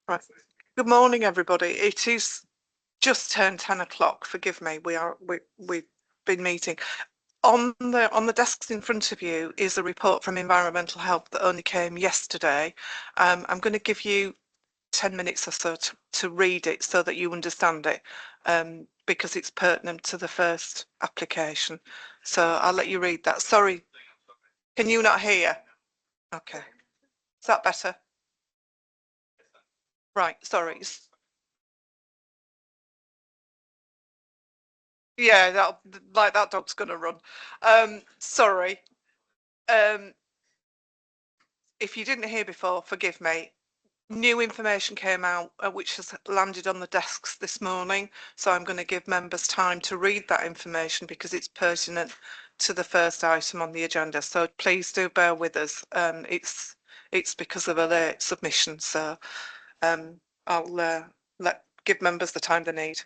Right. Good morning, everybody. It is just turned 10 o'clock. Forgive me. We've been meeting. On the desks in front of you is a report from Environmental Health that only came yesterday. I'm going to give you 10 minutes or so to read it so that you understand it, because it's pertinent to the first application. So I'll let you read that. Sorry, can you not hear? Okay. Is that better? Right, sorry. Yeah, that like that dog's gonna run. Sorry. Um, if you didn't hear before, forgive me. New information came out, which has landed on the desks this morning. So I'm going to give members time to read that information because it's pertinent to the first item on the agenda. So please do bear with us. It's because of a late submission. So I'll give members the time they need.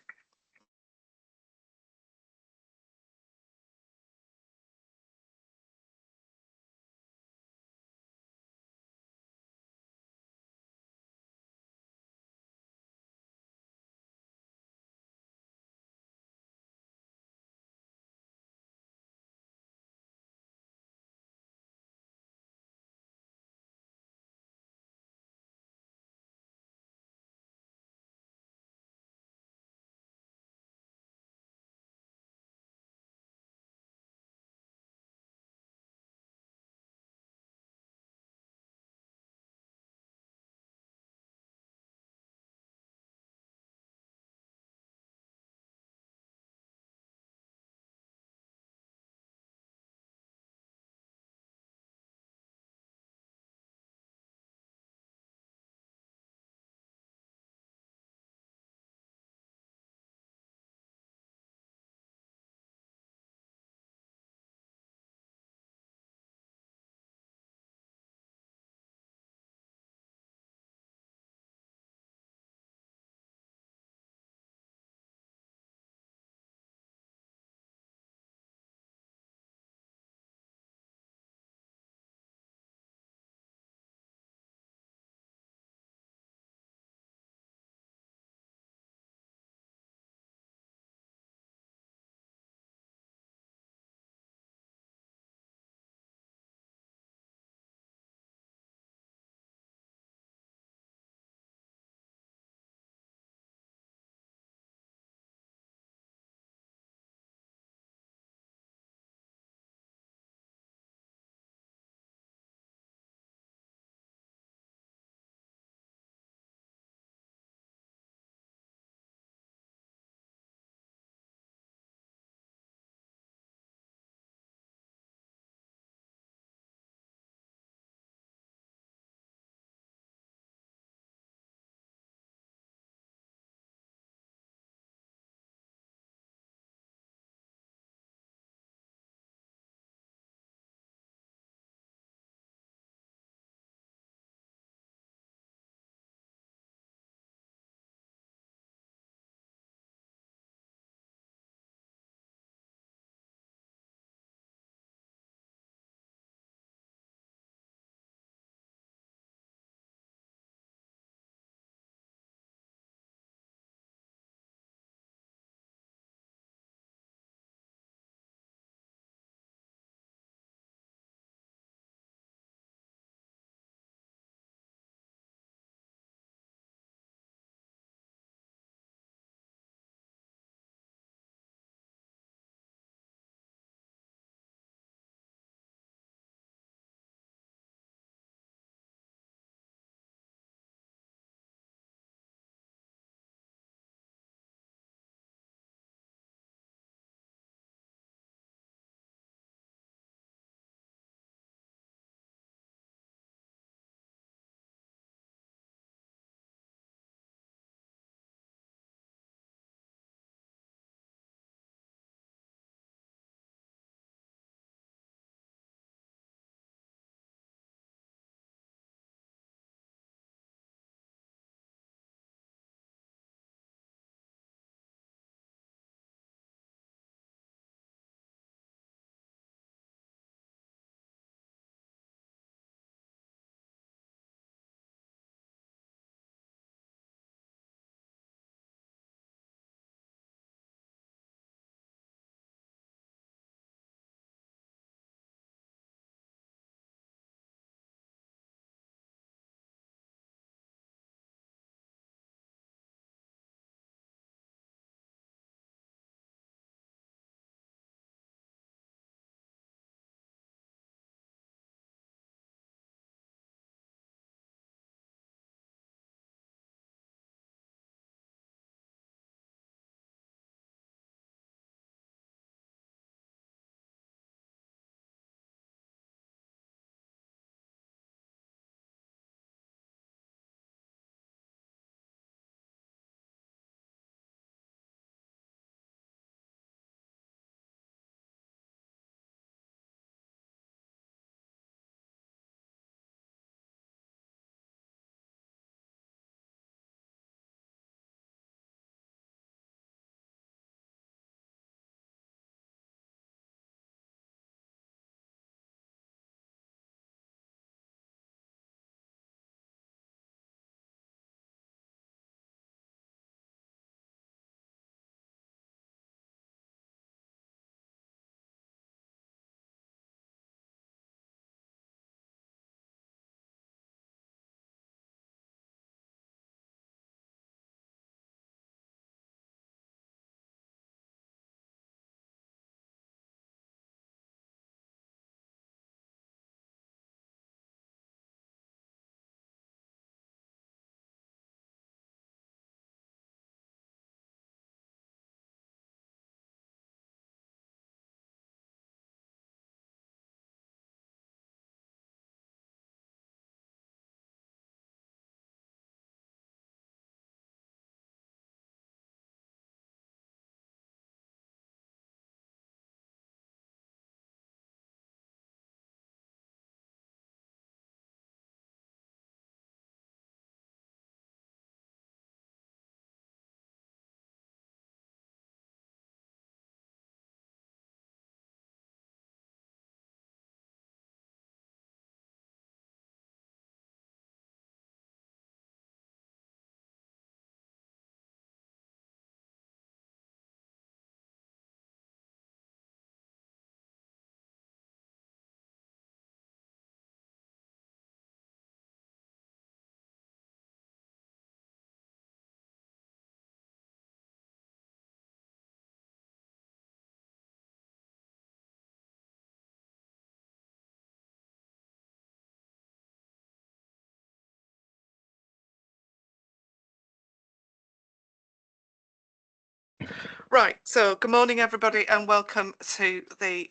Right, so good morning everybody and welcome to the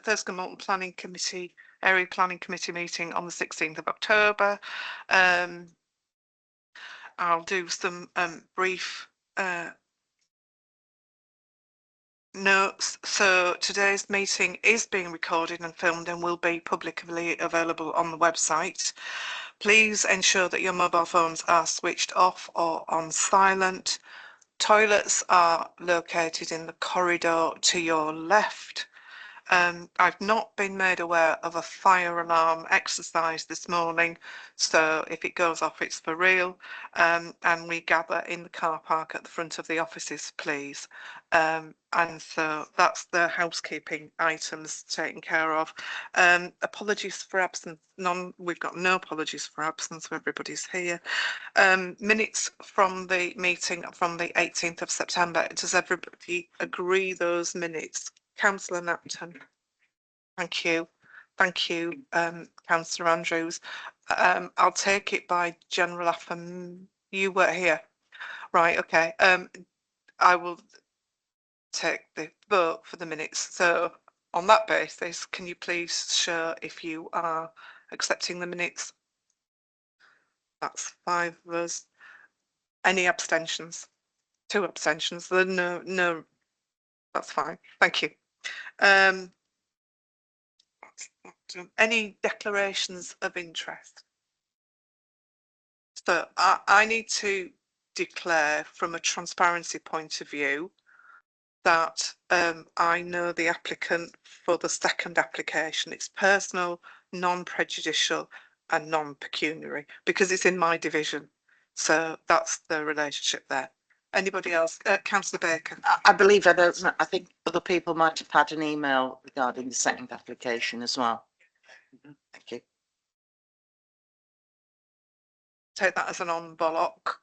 Thirsk and Malton Planning Committee, Area Planning Committee meeting on the 16th of October. I'll do some brief notes. So today's meeting is being recorded and filmed and will be publicly available on the website. Please ensure that your mobile phones are switched off or on silent. Toilets are located in the corridor to your left. I've not been made aware of a fire alarm exercise this morning, so if it goes off, it's for real. And we gather in the car park at the front of the offices, please. And so that's the housekeeping items taken care of. Apologies for absence. We've got no apologies for absence, so everybody's here. Minutes from the meeting from the 18th of September. Does everybody agree those minutes? Councillor Napton. Thank you. Thank you, Councillor Andrews. I'll take it by general affirmation. You were here. Right, okay. I will take the vote for the minutes. So on that basis, can you please show if you are accepting the minutes? That's 5 of us. Any abstentions? 2 abstentions. No, that's fine. Thank you. Any declarations of interest? So I need to declare from a transparency point of view that I know the applicant for the second application. It's personal, non-prejudicial and non-pecuniary because it's in my division. So that's the relationship there. Anybody else? Councillor Baker. I believe I think other people might have had an email regarding the second application as well. Thank you. Take that as an en bloc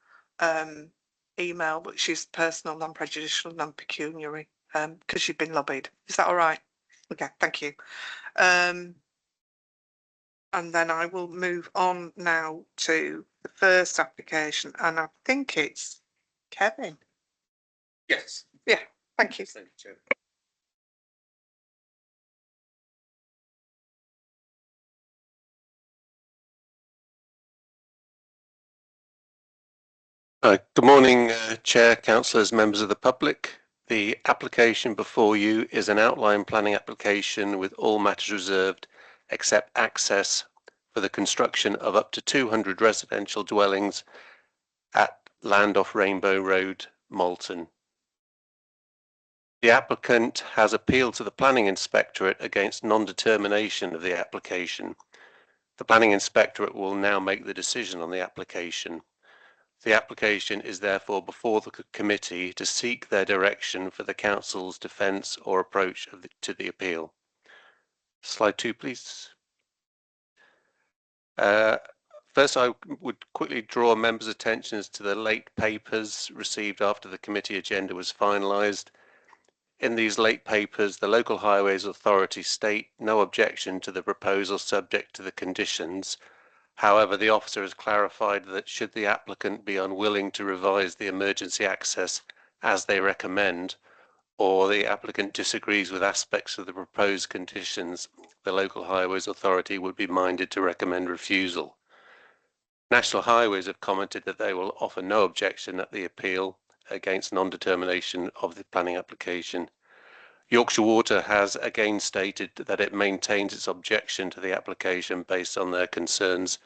email, which is personal, non-prejudicial, non-pecuniary, because you've been lobbied. Is that all right? Okay, thank you. And then I will move on now to the first application, and I think it's Kevin. Yes. Yeah, thank you. Good morning, Chair, Councillors, members of the public. The application before you is an outline planning application with all matters reserved except access for the construction of up to 200 residential dwellings at land off Rainbow Road, Malton. The applicant has appealed to the Planning Inspectorate against non-determination of the application. The Planning Inspectorate will now make the decision on the application. The application is therefore before the committee to seek their direction for the council's defence or approach to the appeal. Slide 2, please. First, I would quickly draw members' attentions to the late papers received after the committee agenda was finalised. In these late papers, the Local Highways Authority state no objection to the proposal subject to the conditions. However, the officer has clarified that should the applicant be unwilling to revise the emergency access as they recommend, or the applicant disagrees with aspects of the proposed conditions, the Local Highways Authority would be minded to recommend refusal. National Highways have commented that they will offer no objection at the appeal against non-determination of the planning application. Yorkshire Water has again stated that it maintains its objection to the application based on their concerns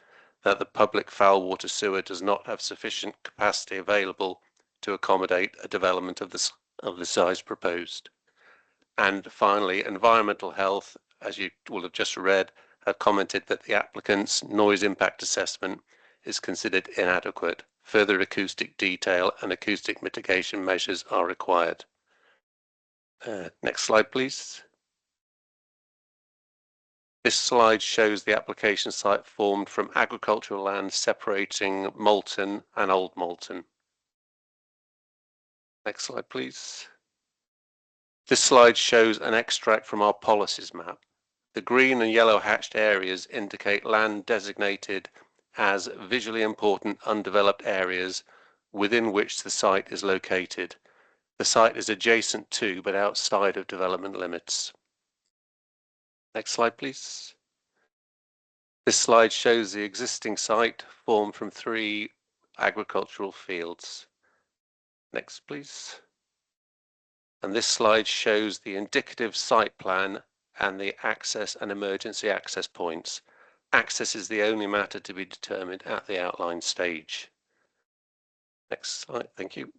that the public foul water sewer does not have sufficient capacity available to accommodate a development of the size proposed. And finally, Environmental Health, as you will have just read, have commented that the applicant's noise impact assessment is considered inadequate. Further acoustic detail and acoustic mitigation measures are required. Next slide, please. This slide shows the application site formed from agricultural land separating Malton and Old Malton. Next slide, please. This slide shows an extract from our policies map. The green and yellow hatched areas indicate land designated as visually important undeveloped areas within which the site is located. The site is adjacent to but outside of development limits. Next slide, please. This slide shows the existing site formed from 3 agricultural fields. Next, please. And this slide shows the indicative site plan and the access and emergency access points. Access is the only matter to be determined at the outline stage. Next slide, thank you.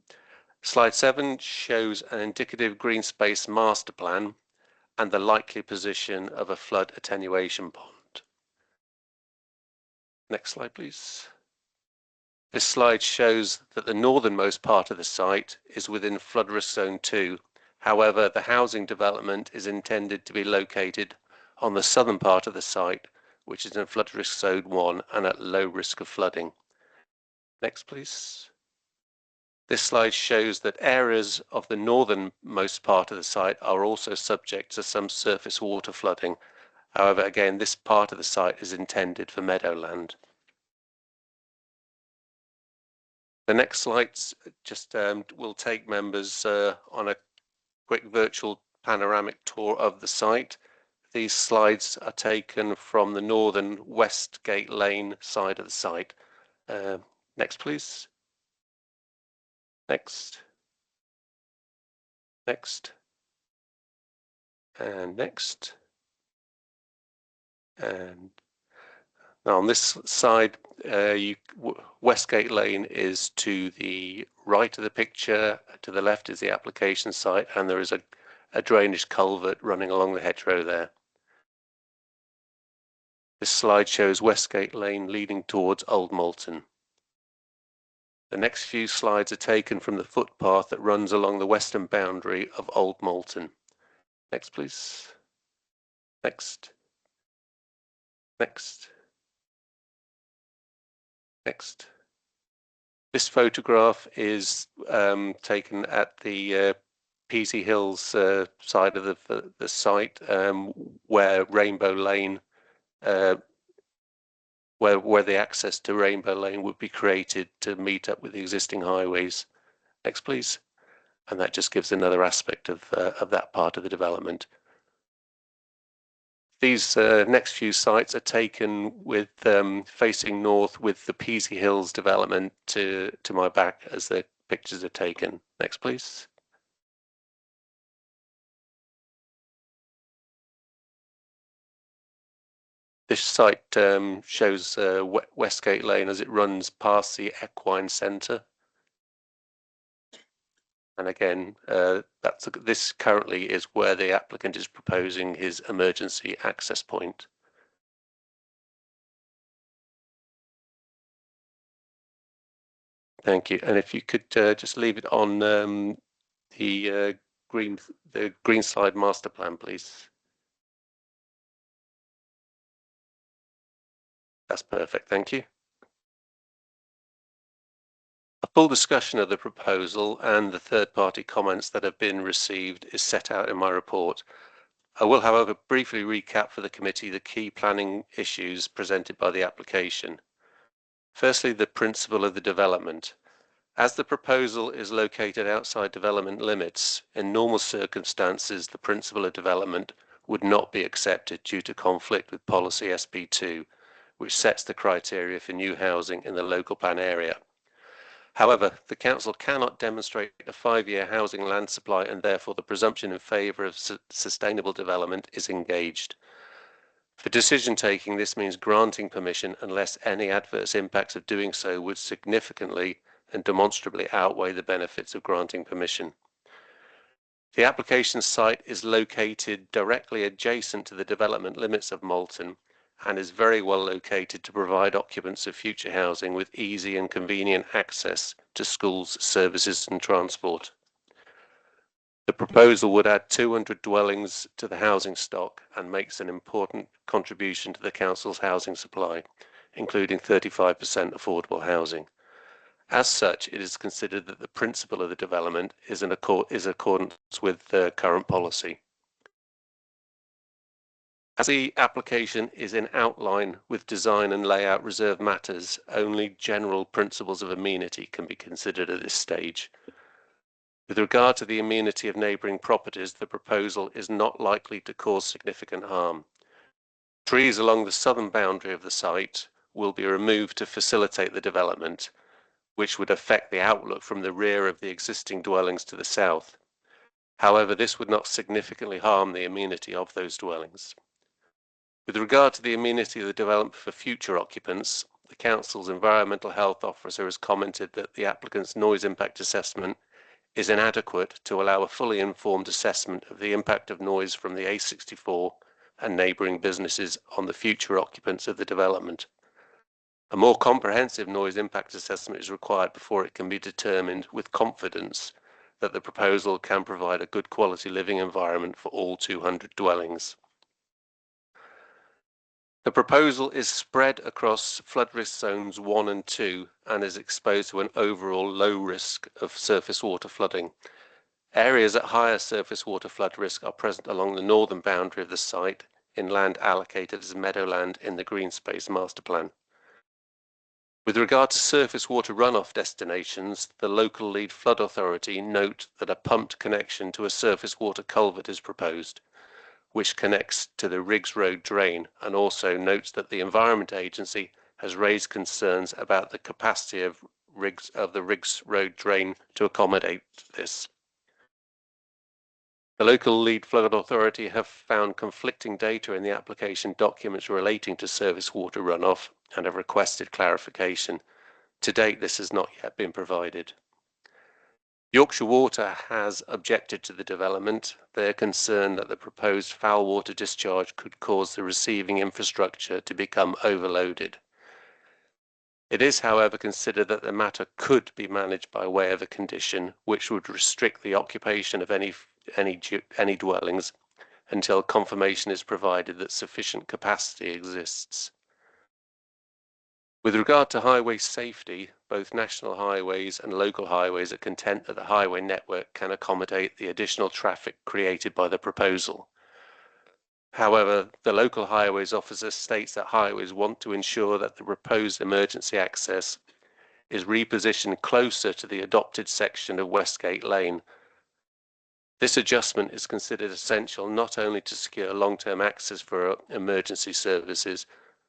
Slide 7 shows an indicative green space master plan and the likely position of a flood attenuation pond. Next slide, please. This slide shows that the northernmost part of the site is within flood risk zone 2. However, the housing development is intended to be located on the southern part of the site, which is in flood risk zone 1 and at low risk of flooding. Next, please. This slide shows that areas of the northernmost part of the site are also subject to some surface water flooding. However, again, this part of the site is intended for meadowland. The next slides just will take members on a quick virtual panoramic tour of the site. These slides are taken from the northern Westgate Lane side of the site. Next, please. Next. Next. And next. And now on this side, Westgate Lane is to the right of the picture, to the left is the application site, and there is a drainage culvert running along the hedgerow there. This slide shows Westgate Lane leading towards Old Malton. The next few slides are taken from the footpath that runs along the western boundary of Old Malton. Next, please. Next. Next. Next. This photograph is taken at the Peasy Hills side of the site, where Rainbow Lane, where the access to Rainbow Lane would be created to meet up with the existing highways. Next, please. And that just gives another aspect of that part of the development. These next few sites are taken with facing north with the Peasy Hills development to my back as the pictures are taken. Next, please. This site shows Westgate Lane as it runs past the Equine Centre. And again, this currently is where the applicant is proposing his emergency access point. Thank you. And if you could just leave it on the green slide master plan, please. That's perfect. Thank you. A full discussion of the proposal and the third-party comments that have been received is set out in my report. I will, however, briefly recap for the committee the key planning issues presented by the application. Firstly, the principle of the development. As the proposal is located outside development limits, in normal circumstances, the principle of development would not be accepted due to conflict with policy SP2, which sets the criteria for new housing in the local plan area. However, the Council cannot demonstrate a 5-year housing land supply, and therefore the presumption in favour of sustainable development is engaged. For decision taking, this means granting permission unless any adverse impacts of doing so would significantly and demonstrably outweigh the benefits of granting permission. The application site is located directly adjacent to the development limits of Malton and is very well located to provide occupants of future housing with easy and convenient access to schools, services and transport. The proposal would add 200 dwellings to the housing stock and makes an important contribution to the Council's housing supply, including 35% affordable housing. As such, it is considered that the principle of the development is in accordance with the current policy. As the application is in outline with design and layout reserved matters, only general principles of amenity can be considered at this stage. With regard to the amenity of neighbouring properties, the proposal is not likely to cause significant harm. Trees along the southern boundary of the site will be removed to facilitate the development, which would affect the outlook from the rear of the existing dwellings to the south. However, this would not significantly harm the amenity of those dwellings. With regard to the amenity of the development for future occupants, the Council's Environmental Health Officer has commented that the applicant's noise impact assessment is inadequate to allow a fully informed assessment of the impact of noise from the A64 and neighbouring businesses on the future occupants of the development. A more comprehensive noise impact assessment is required before it can be determined with confidence that the proposal can provide a good quality living environment for all 200 dwellings. The proposal is spread across flood risk zones 1 and 2 and is exposed to an overall low risk of surface water flooding. Areas at higher surface water flood risk are present along the northern boundary of the site in land allocated as meadowland in the Green Space Master Plan. With regard to surface water runoff destinations, the local lead flood authority note that a pumped connection to a surface water culvert is proposed, which connects to the Riggs Road drain, and also notes that the Environment Agency has raised concerns about the capacity of the Riggs Road drain to accommodate this. The local lead flood authority have found conflicting data in the application documents relating to surface water runoff and have requested clarification. To date, this has not yet been provided. Yorkshire Water has objected to the development. They are concerned that the proposed foul water discharge could cause the receiving infrastructure to become overloaded. It is, however, considered that the matter could be managed by way of a condition which would restrict the occupation of any dwellings until confirmation is provided that sufficient capacity exists. With regard to highway safety, both national highways and local highways are content that the highway network can accommodate the additional traffic created by the proposal. However, the local highways officer states that highways want to ensure that the proposed emergency access is repositioned closer to the adopted section of Westgate Lane. This adjustment is considered essential not only to secure long-term access for emergency services,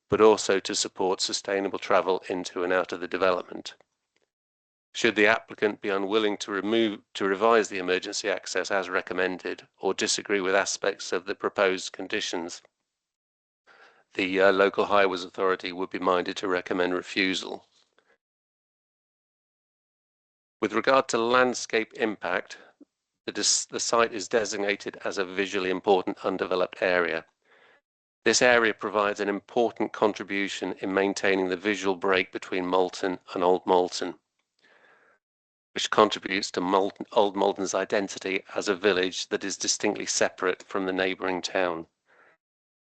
but also to support sustainable travel into and out of the development. Should the applicant be unwilling to revise the emergency access as recommended or disagree with aspects of the proposed conditions, the local highways authority would be minded to recommend refusal. With regard to landscape impact, the site is designated as a visually important undeveloped area. This area provides an important contribution in maintaining the visual break between Malton and Old Malton, which contributes to Old Malton's identity as a village that is distinctly separate from the neighbouring town.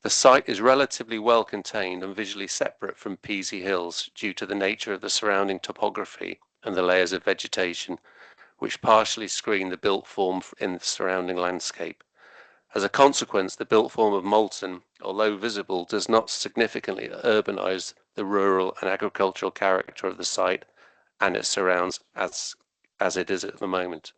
The site is relatively well contained and visually separate from Peasy Hills due to the nature of the surrounding topography and the layers of vegetation, which partially screen the built form in the surrounding landscape. As a consequence, the built form of Malton, although visible, does not significantly urbanise the rural and agricultural character of the site and its surrounds as it is at the moment.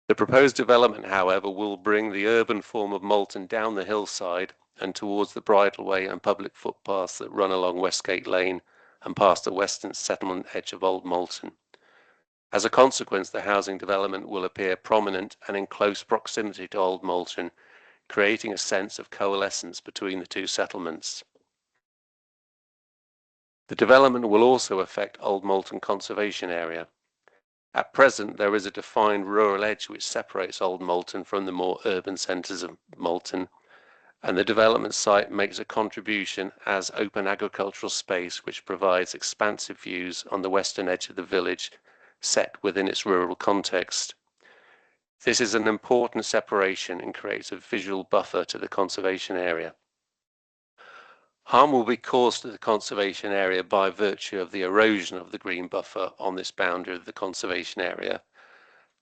The proposed development, however, will bring the urban form of Malton down the hillside and towards the bridleway and public footpaths that run along Westgate Lane and past the western settlement edge of Old Malton. As a consequence, the housing development will appear prominent and in close proximity to Old Malton, creating a sense of coalescence between the two settlements. The development will also affect Old Malton Conservation Area. At present, there is a defined rural edge which separates Old Malton from the more urban centres of Malton, and the development site makes a contribution as open agricultural space which provides expansive views on the western edge of the village set within its rural context. This is an important separation and creates a visual buffer to the conservation area. Harm will be caused to the conservation area by virtue of the erosion of the green buffer on this boundary of the conservation area.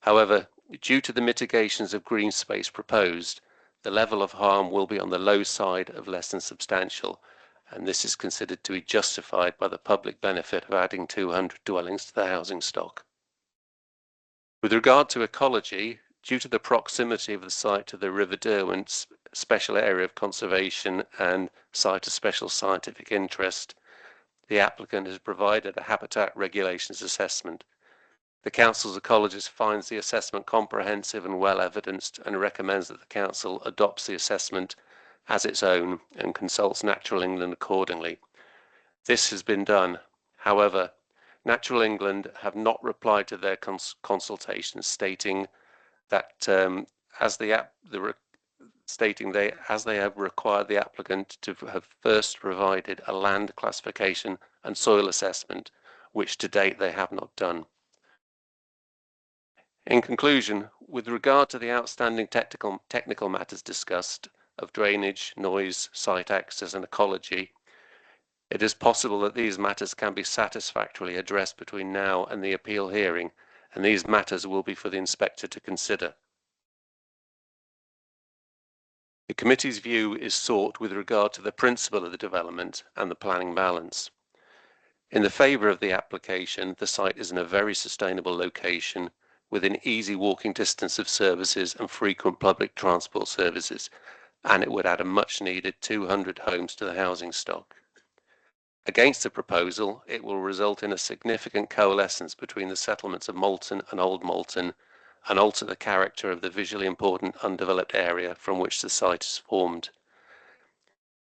However, due to the mitigations of green space proposed, the level of harm will be on the low side of less than substantial, and this is considered to be justified by the public benefit of adding 200 dwellings to the housing stock. With regard to ecology, due to the proximity of the site to the River Derwent's special area of conservation and site of special scientific interest, the applicant has provided a habitat regulations assessment. The Council's ecologist finds the assessment comprehensive and well evidenced and recommends that the Council adopts the assessment as its own and consults Natural England accordingly. This has been done. However, Natural England have not replied to their consultation, stating that as they have required the applicant to have first provided a land classification and soil assessment, which to date they have not done. In conclusion, with regard to the outstanding technical matters discussed of drainage, noise, site access and ecology, it is possible that these matters can be satisfactorily addressed between now and the appeal hearing, and these matters will be for the inspector to consider. The committee's view is sought with regard to the principle of the development and the planning balance. In the favour of the application, the site is in a very sustainable location within easy walking distance of services and frequent public transport services, and it would add a much needed 200 homes to the housing stock. Against the proposal, it will result in a significant coalescence between the settlements of Malton and Old Malton and alter the character of the visually important undeveloped area from which the site is formed.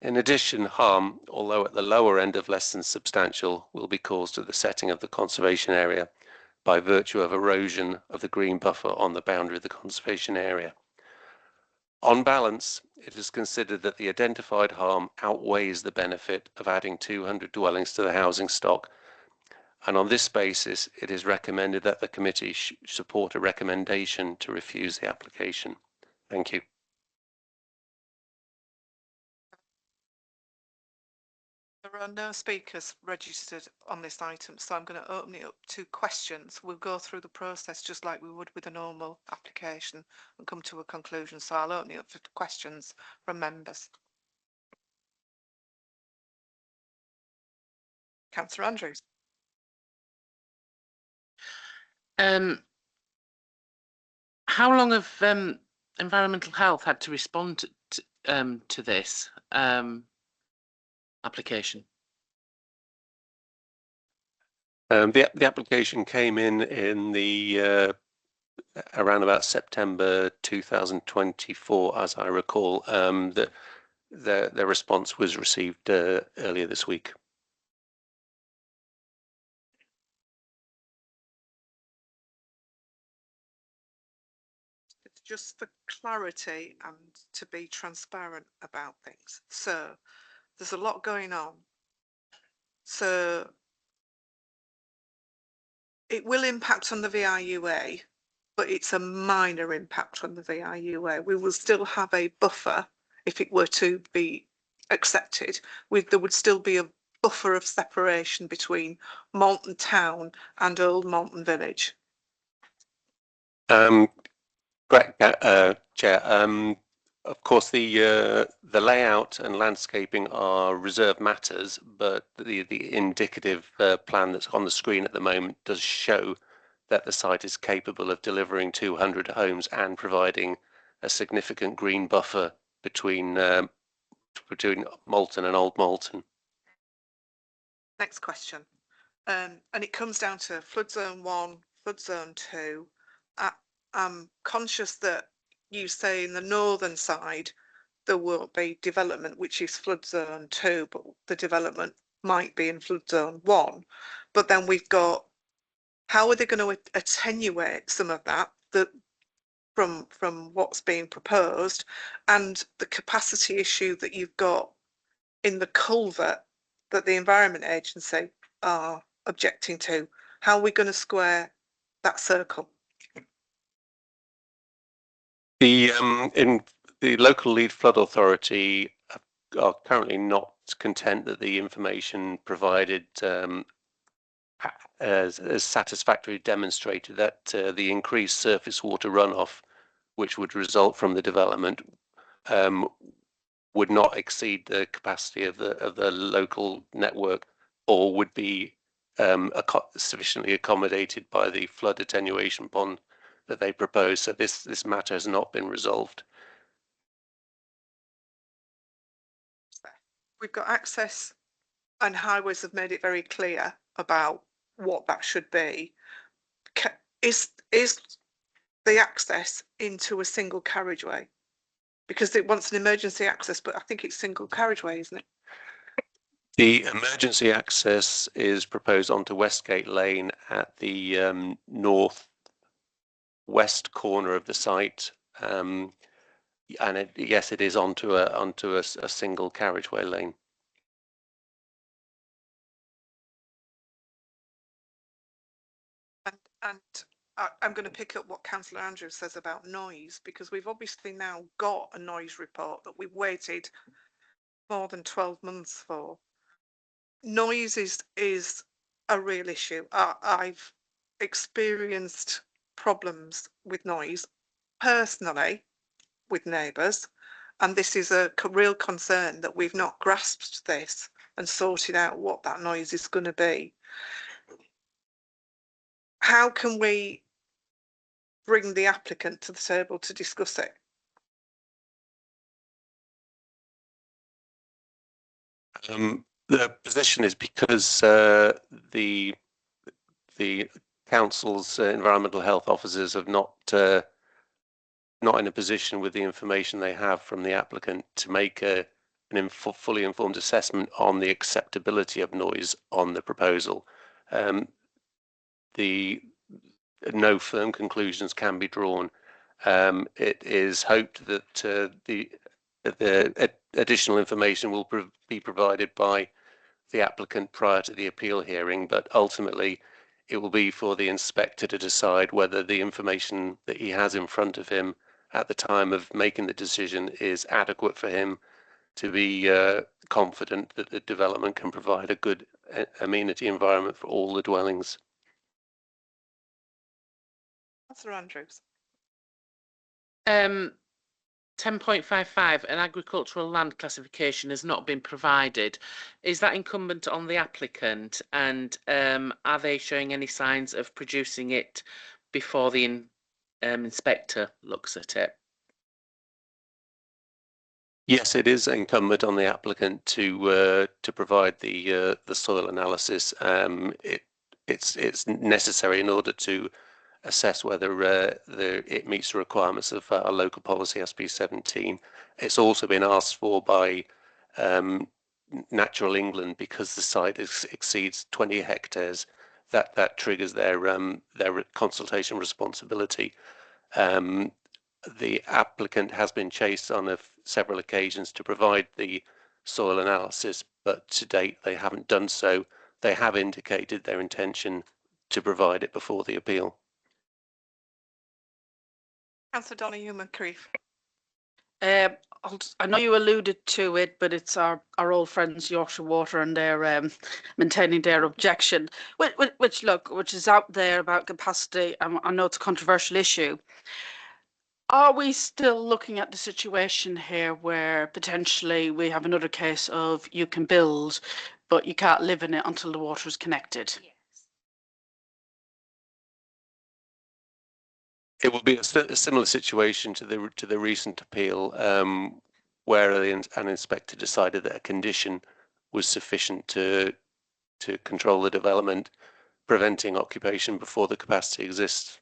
In addition, harm, although at the lower end of less than substantial, will be caused to the setting of the conservation area by virtue of erosion of the green buffer on the boundary of the conservation area. On balance, it is considered that the identified harm outweighs the benefit of adding 200 dwellings to the housing stock, and on this basis it is recommended that the committee support a recommendation to refuse the application. Thank you. There are no speakers registered on this item, so I'm going to open it up to questions. We'll go through the process just like we would with a normal application and come to a conclusion. So I'll open it up for questions from members. Councillor Andrews. How long have environmental health had to respond to this application? The application came in the around about September 2024, as I recall. The response was received earlier this week. Just for clarity and to be transparent about things. So there's a lot going on. So it will impact on the VIUA, but it's a minor impact on the VIUA. We will still have a buffer if it were to be accepted. There would still be a buffer of separation between Malton Town and Old Malton Village. Correct, Chair. Of course, the layout and landscaping are reserved matters, but the indicative plan that's on the screen at the moment does show that the site is capable of delivering 200 homes and providing a significant green buffer between Malton and Old Malton. Next question. And it comes down to flood zone 1, flood zone 2. I'm conscious that you say in the northern side there won't be development, which is flood zone 2, but the development might be in flood zone 1. But then we've got, how are they going to attenuate some of that from what's being proposed, and the capacity issue that you've got in the culvert that the Environment Agency are objecting to? How are we going to square that circle? In the local lead flood authority are currently not content that the information provided as satisfactorily demonstrated that the increased surface water runoff, which would result from the development, would not exceed the capacity of the local network, or would be sufficiently accommodated by the flood attenuation pond that they propose. So this matter has not been resolved. We've got access, and highways have made it very clear about what that should be. Is the access into a single carriageway? Because it wants an emergency access, but I think it's single carriageway, isn't it? The emergency access is proposed onto Westgate Lane at the north west corner of the site, and yes, it is onto a single carriageway lane. And I'm going to pick up what Councillor Andrews says about noise, because we've obviously now got a noise report that we've waited more than 12 months for. Noise is a real issue. I've experienced problems with noise personally with neighbours, and this is a real concern that we've not grasped this and sorted out what that noise is going to be. How can we bring the applicant to the table to discuss it? The position is because the council's environmental health officers have not in a position with the information they have from the applicant to make an fully informed assessment on the acceptability of noise on the proposal. No firm conclusions can be drawn. It is hoped that the additional information will be provided by the applicant prior to the appeal hearing, but ultimately it will be for the inspector to decide whether the information that he has in front of him at the time of making the decision is adequate for him to be confident that the development can provide a good amenity environment for all the dwellings. Councillor Andrews. 10.55, an agricultural land classification has not been provided. Is that incumbent on the applicant, and are they showing any signs of producing it before the inspector looks at it? Yes, it is incumbent on the applicant to provide the soil analysis. It's necessary in order to assess whether it meets the requirements of our local policy SB 17. It's also been asked for by Natural England because the site exceeds 20 hectares. That triggers their consultation responsibility. The applicant has been chased on several occasions to provide the soil analysis, but to date they haven't done so. They have indicated their intention to provide it before the appeal. Councillor Donoghue-Moncrieff. I know you alluded to it, but it's our old friends Yorkshire Water and their maintaining their objection, which is out there about capacity. I know it's a controversial issue. Are we still looking at the situation here where potentially we have another case of you can build, but you can't live in it until the water is connected? It will be a similar situation to the recent appeal, where an inspector decided that a condition was sufficient to control the development, preventing occupation before the capacity exists.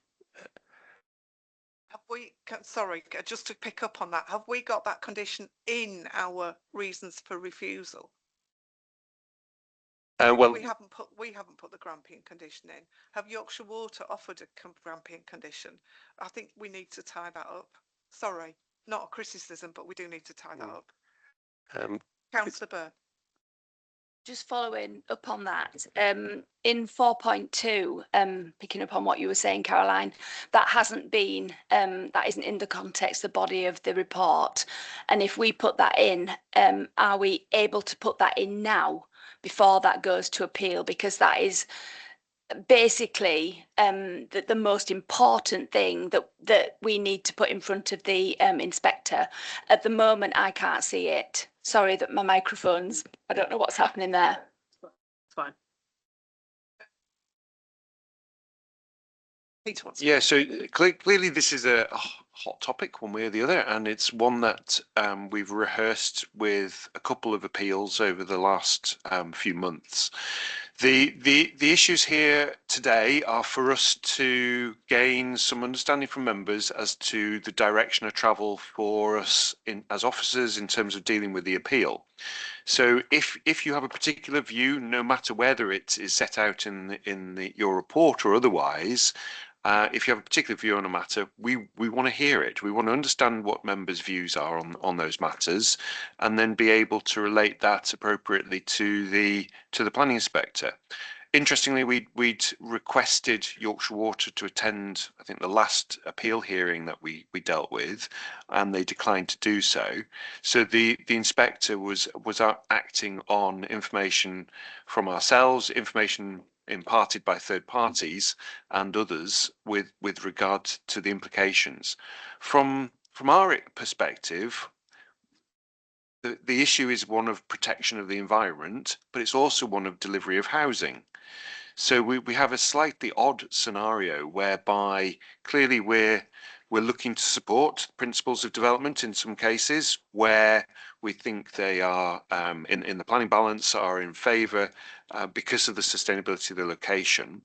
Have we, sorry, just to pick up on that, have we got that condition in our reasons for refusal? Well, we haven't put the Grampian condition in. Have Yorkshire Water offered a Grampian condition? I think we need to tie that up. Sorry, not a criticism, but we do need to tie that up. Councillor Byrne. Just following up on that, in 4.2, picking up on what you were saying, Caroline, that hasn't been, that isn't in the context, the body of the report. And if we put that in, are we able to put that in now before that goes to appeal? Because that is basically the most important thing that we need to put in front of the inspector. At the moment, I can't see it. Sorry that my microphone's, I don't know what's happening there. It's fine. Peter wants. Yeah, so clearly this is a hot topic one way or the other, and it's one that we've rehearsed with a couple of appeals over the last few months. The issues here today are for us to gain some understanding from members as to the direction of travel for us as officers in terms of dealing with the appeal. So if you have a particular view, no matter whether it is set out in your report or otherwise, if you have a particular view on a matter, we want to hear it. We want to understand what members' views are on those matters, and then be able to relate that appropriately to the planning inspector. Interestingly, we'd requested Yorkshire Water to attend, I think, the last appeal hearing that we dealt with, and they declined to do so. So the inspector was acting on information from ourselves, information imparted by third parties and others with regard to the implications. From our perspective, the issue is one of protection of the environment, but it's also one of delivery of housing. So we have a slightly odd scenario whereby clearly we're looking to support principles of development in some cases where we think they are in the planning balance are in favour because of the sustainability of the location.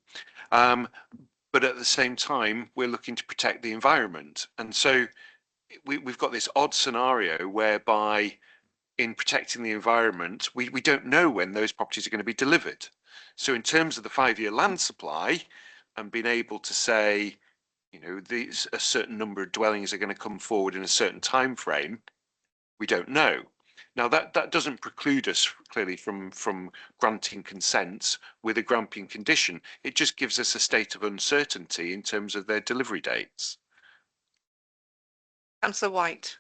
But at the same time, we're looking to protect the environment. And so we've got this odd scenario whereby in protecting the environment, we don't know when those properties are going to be delivered. So in terms of the 5-year land supply and being able to say, you know, a certain number of dwellings are going to come forward in a certain time frame, we don't know. Now that doesn't preclude us clearly from granting consents with a granting condition. It just gives us a state of uncertainty in terms of their delivery dates. Councillor White.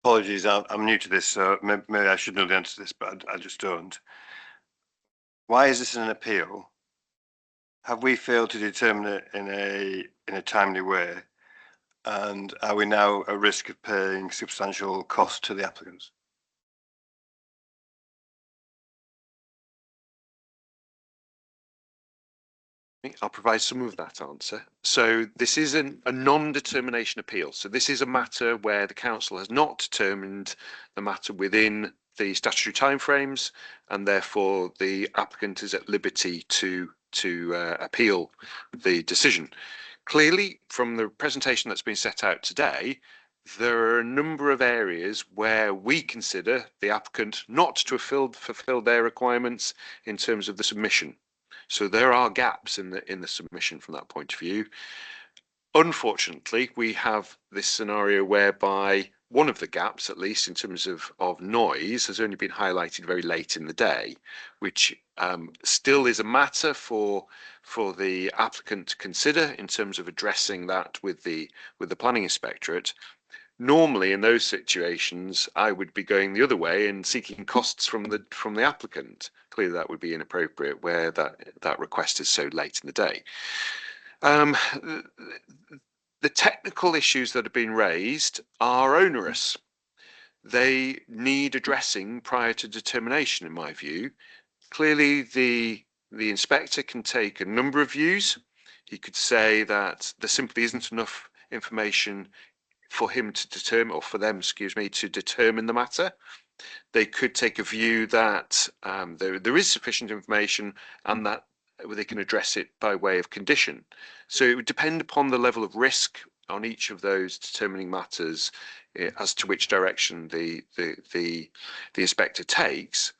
Apologies, I'm new to this, so maybe I should know the answer to this, but I just don't. Why is this an appeal? Have we failed to determine it in a timely way? And are we now at risk of paying substantial cost to the applicants? I'll provide some of that answer. So this is a non-determination appeal. So this is a matter where the council has not determined the matter within the statutory timeframes, and therefore the applicant is at liberty to appeal the decision. Clearly, from the presentation that's been set out today, there are a number of areas where we consider the applicant not to have fulfilled their requirements in terms of the submission. So there are gaps in the submission from that point of view. Unfortunately, we have this scenario whereby one of the gaps, at least in terms of noise, has only been highlighted very late in the day, which still is a matter for the applicant to consider in terms of addressing that with the planning inspectorate. Normally, in those situations, I would be going the other way and seeking costs from the applicant. Clearly, that would be inappropriate where that request is so late in the day. The technical issues that have been raised are onerous. They need addressing prior to determination, in my view. Clearly, the inspector can take a number of views. He could say that there simply isn't enough information for him to determine, or for them, excuse me, to determine the matter. They could take a view that there is sufficient information and that they can address it by way of condition. So it would depend upon the level of risk on each of those determining matters as to which direction the inspector takes.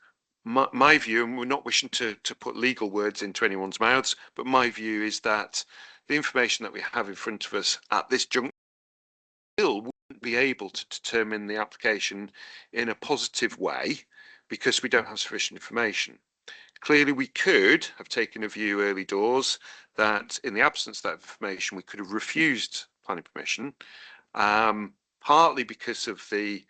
My view, and we're not wishing to put legal words into anyone's mouths, but my view is that the information that we have in front of us at this juncture still wouldn't be able to determine the application in a positive way because we don't have sufficient information. Clearly, we could have taken a view early doors that in the absence of that information, we could have refused planning permission, partly because of the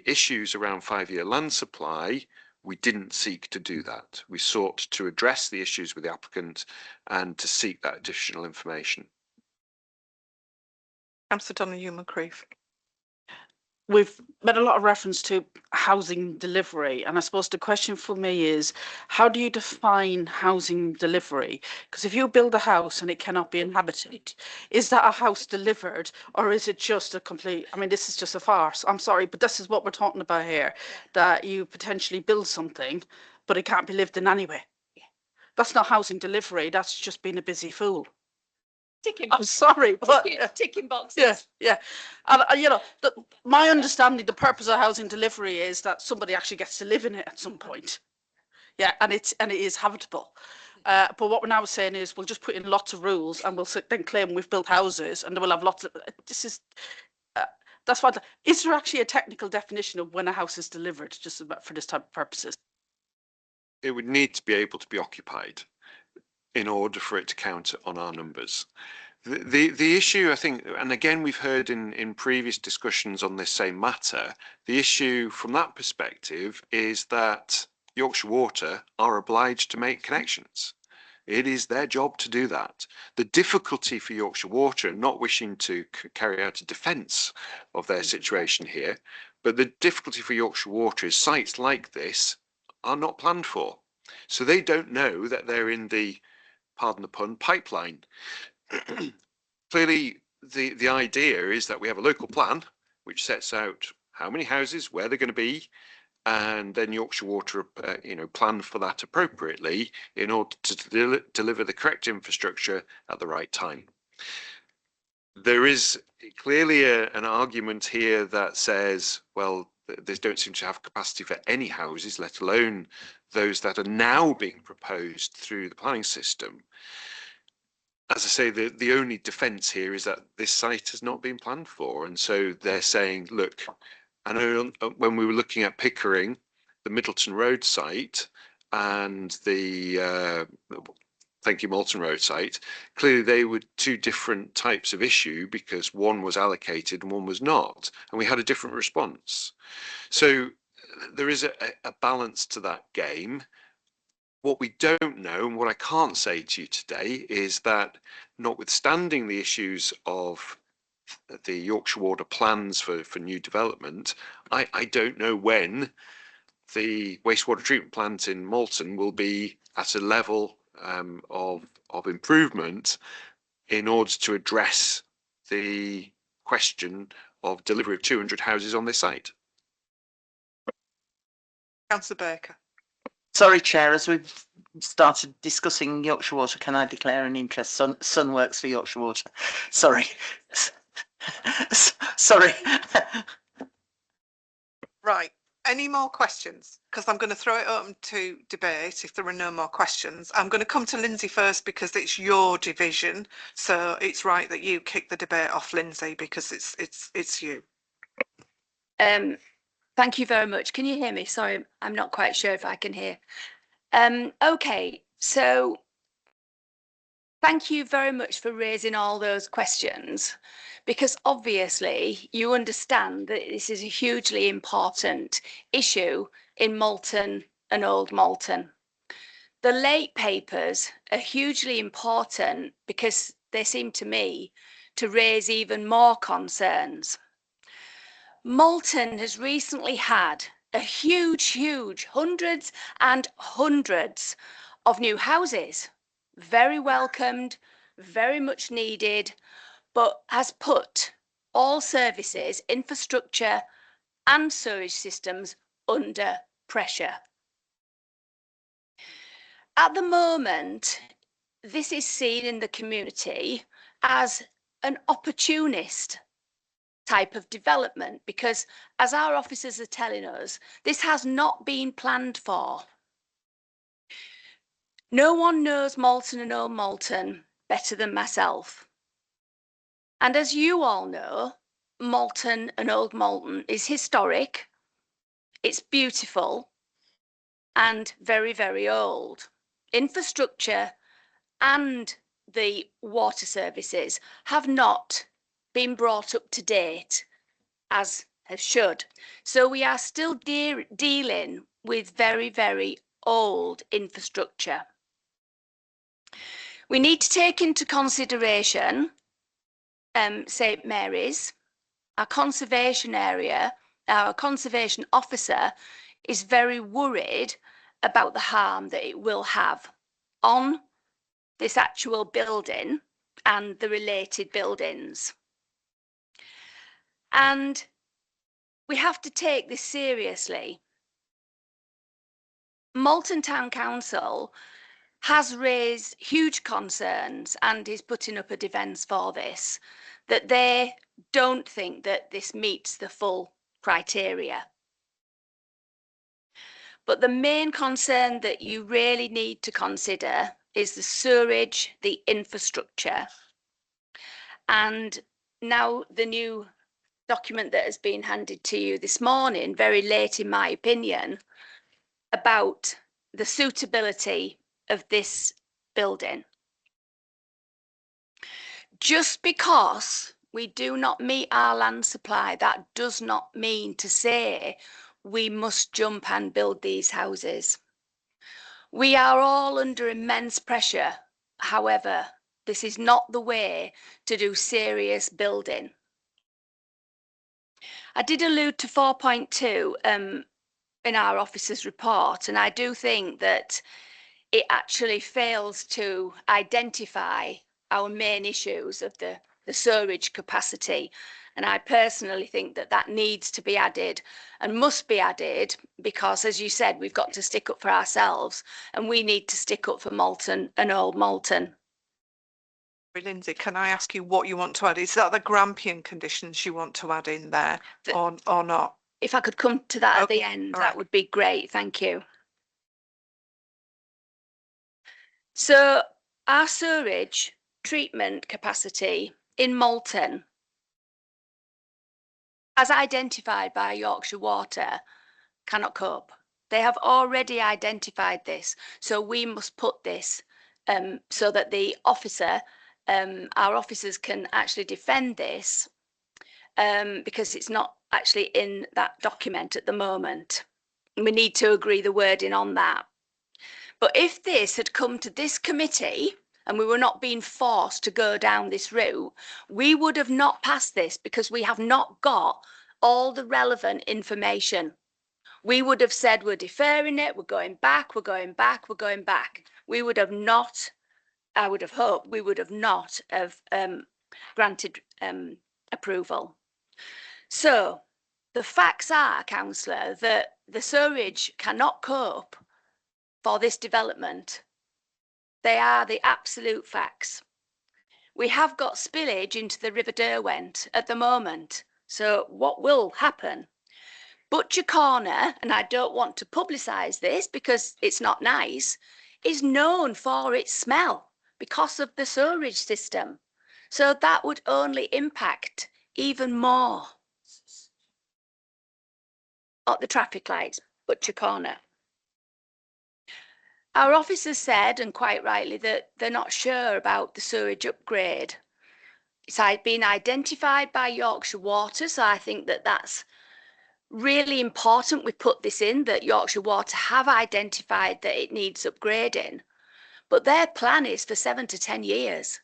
issues around 5-year land supply. We didn't seek to do that. We sought to address the issues with the applicant and to seek that additional information. Councillor Donahue-McCreef. we've made a lot of reference to housing delivery, and I suppose the question for me is, how do you define housing delivery? Because if you build a house and it cannot be inhabited, is that a house delivered, or is it just a complete, I mean, this is just a farce. I'm sorry, but this is what we're talking about here, that you potentially build something, but it can't be lived in anyway. That's not housing delivery, that's just being a busy fool. I'm sorry, but ticking boxes. yeah, yeah. And you know, my understanding, the purpose of housing delivery is that somebody actually gets to live in it at some point. Yeah, and it is habitable. But what we're now saying is we'll just put in lots of rules, and we'll then claim we've built houses, and then we'll have lots of. This is. That's what. Is there actually a technical definition of when a house is delivered, just for this type of purposes? It would need to be able to be occupied in order for it to count on our numbers. The issue, I think, and again, we've heard in previous discussions on this same matter, the issue from that perspective is that Yorkshire Water are obliged to make connections. It is their job to do that. The difficulty for Yorkshire Water, not wishing to carry out a defence of their situation here, but the difficulty for Yorkshire Water is sites like this are not planned for. So they don't know that they're in the, pardon the pun, pipeline. Clearly, the idea is that we have a local plan which sets out how many houses, where they're going to be, and then Yorkshire Water, plan for that appropriately in order to deliver the correct infrastructure at the right time. There is clearly an argument here that says, well, they don't seem to have capacity for any houses, let alone those that are now being proposed through the planning system. As I say, the only defence here is that this site has not been planned for. And so they're saying, look, I know when we were looking at Pickering, the Middleton Road site and the thank you, Malton Road site, clearly they were two different types of issue because one was allocated and one was not. And we had a different response. So there is a balance to that game. What we don't know, and what I can't say to you today, is that notwithstanding the issues of the Yorkshire Water plans for new development, I don't know when the wastewater treatment plant in Malton will be at a level of improvement in order to address the question of delivery of 200 houses on this site. Councillor Baker. Sorry, Chair, as we've started discussing Yorkshire Water, can I declare an interest? Son works for Yorkshire Water. Sorry. Sorry. Right. Any more questions? Because I'm going to throw it open to debate if there are no more questions. I'm going to come to Lindsay first because it's your division. So it's right that you kick the debate off, Lindsay, because it's you. Thank you very much. Can you hear me? Sorry, I'm not quite sure if I can hear. Okay, so thank you very much for raising all those questions, because obviously you understand that this is a hugely important issue in Malton and Old Malton. The late papers are hugely important because they seem to me to raise even more concerns. Malton has recently had a huge, hundreds and hundreds of new houses, very welcomed, very much needed, but has put all services, infrastructure and sewage systems under pressure. At the moment, this is seen in the community as an opportunist type of development because, as our officers are telling us, this has not been planned for. No one knows Malton and Old Malton better than myself. And as you all know, Malton and Old Malton is historic, it's beautiful and very, very old. Infrastructure and the water services have not been brought up to date as should. So we are still dealing with very, very old infrastructure. We need to take into consideration St Mary's our conservation area, our conservation officer is very worried about the harm that it will have on this actual building and the related buildings. And we have to take this seriously. Malton Town Council has raised huge concerns and is putting up a defence for this, that they don't think that this meets the full criteria. But the main concern that you really need to consider is the sewerage, the infrastructure. And now the new document that has been handed to you this morning, very late in my opinion, about the suitability of this building. Just because we do not meet our land supply, that does not mean to say we must jump and build these houses. We are all under immense pressure. However, this is not the way to do serious building. I did allude to 4.2 in our officer's report, and I do think that it actually fails to identify our main issues of the sewerage capacity. And I personally think that that needs to be added and must be added because, as you said, we've got to stick up for ourselves and we need to stick up for Malton and Old Malton. Lindsay, can I ask you what you want to add? Is that the Grampian conditions you want to add in there or not? If I could come to that at Okay, the end, all that right. would be great. Thank you. So our sewerage treatment capacity in Malton, as identified by Yorkshire Water, cannot cope. They have already identified this, so we must put this so that the officer, our officers can actually defend this because it's not actually in that document at the moment. We need to agree the wording on that. But if this had come to this committee and we were not being forced to go down this route, we would have not passed this because we have not got all the relevant information. We would have said we're deferring it, we're going back, we're going back, we're going back. We would have not, I would have hoped, we would have not have granted approval. So the facts are, Councillor, that the sewerage cannot cope for this development. They are the absolute facts. We have got spillage into the River Derwent at the moment. So what will happen? Butcher Corner, and I don't want to publicise this because it's not nice, is known for its smell because of the sewerage system. So that would only impact even more at the traffic lights, Butcher Corner. Our officers said, and quite rightly, that they're not sure about the sewerage upgrade. It's been identified by Yorkshire Water, so I think that that's really important we put this in, that Yorkshire Water have identified that it needs upgrading. But their plan is for 7 to 10 years,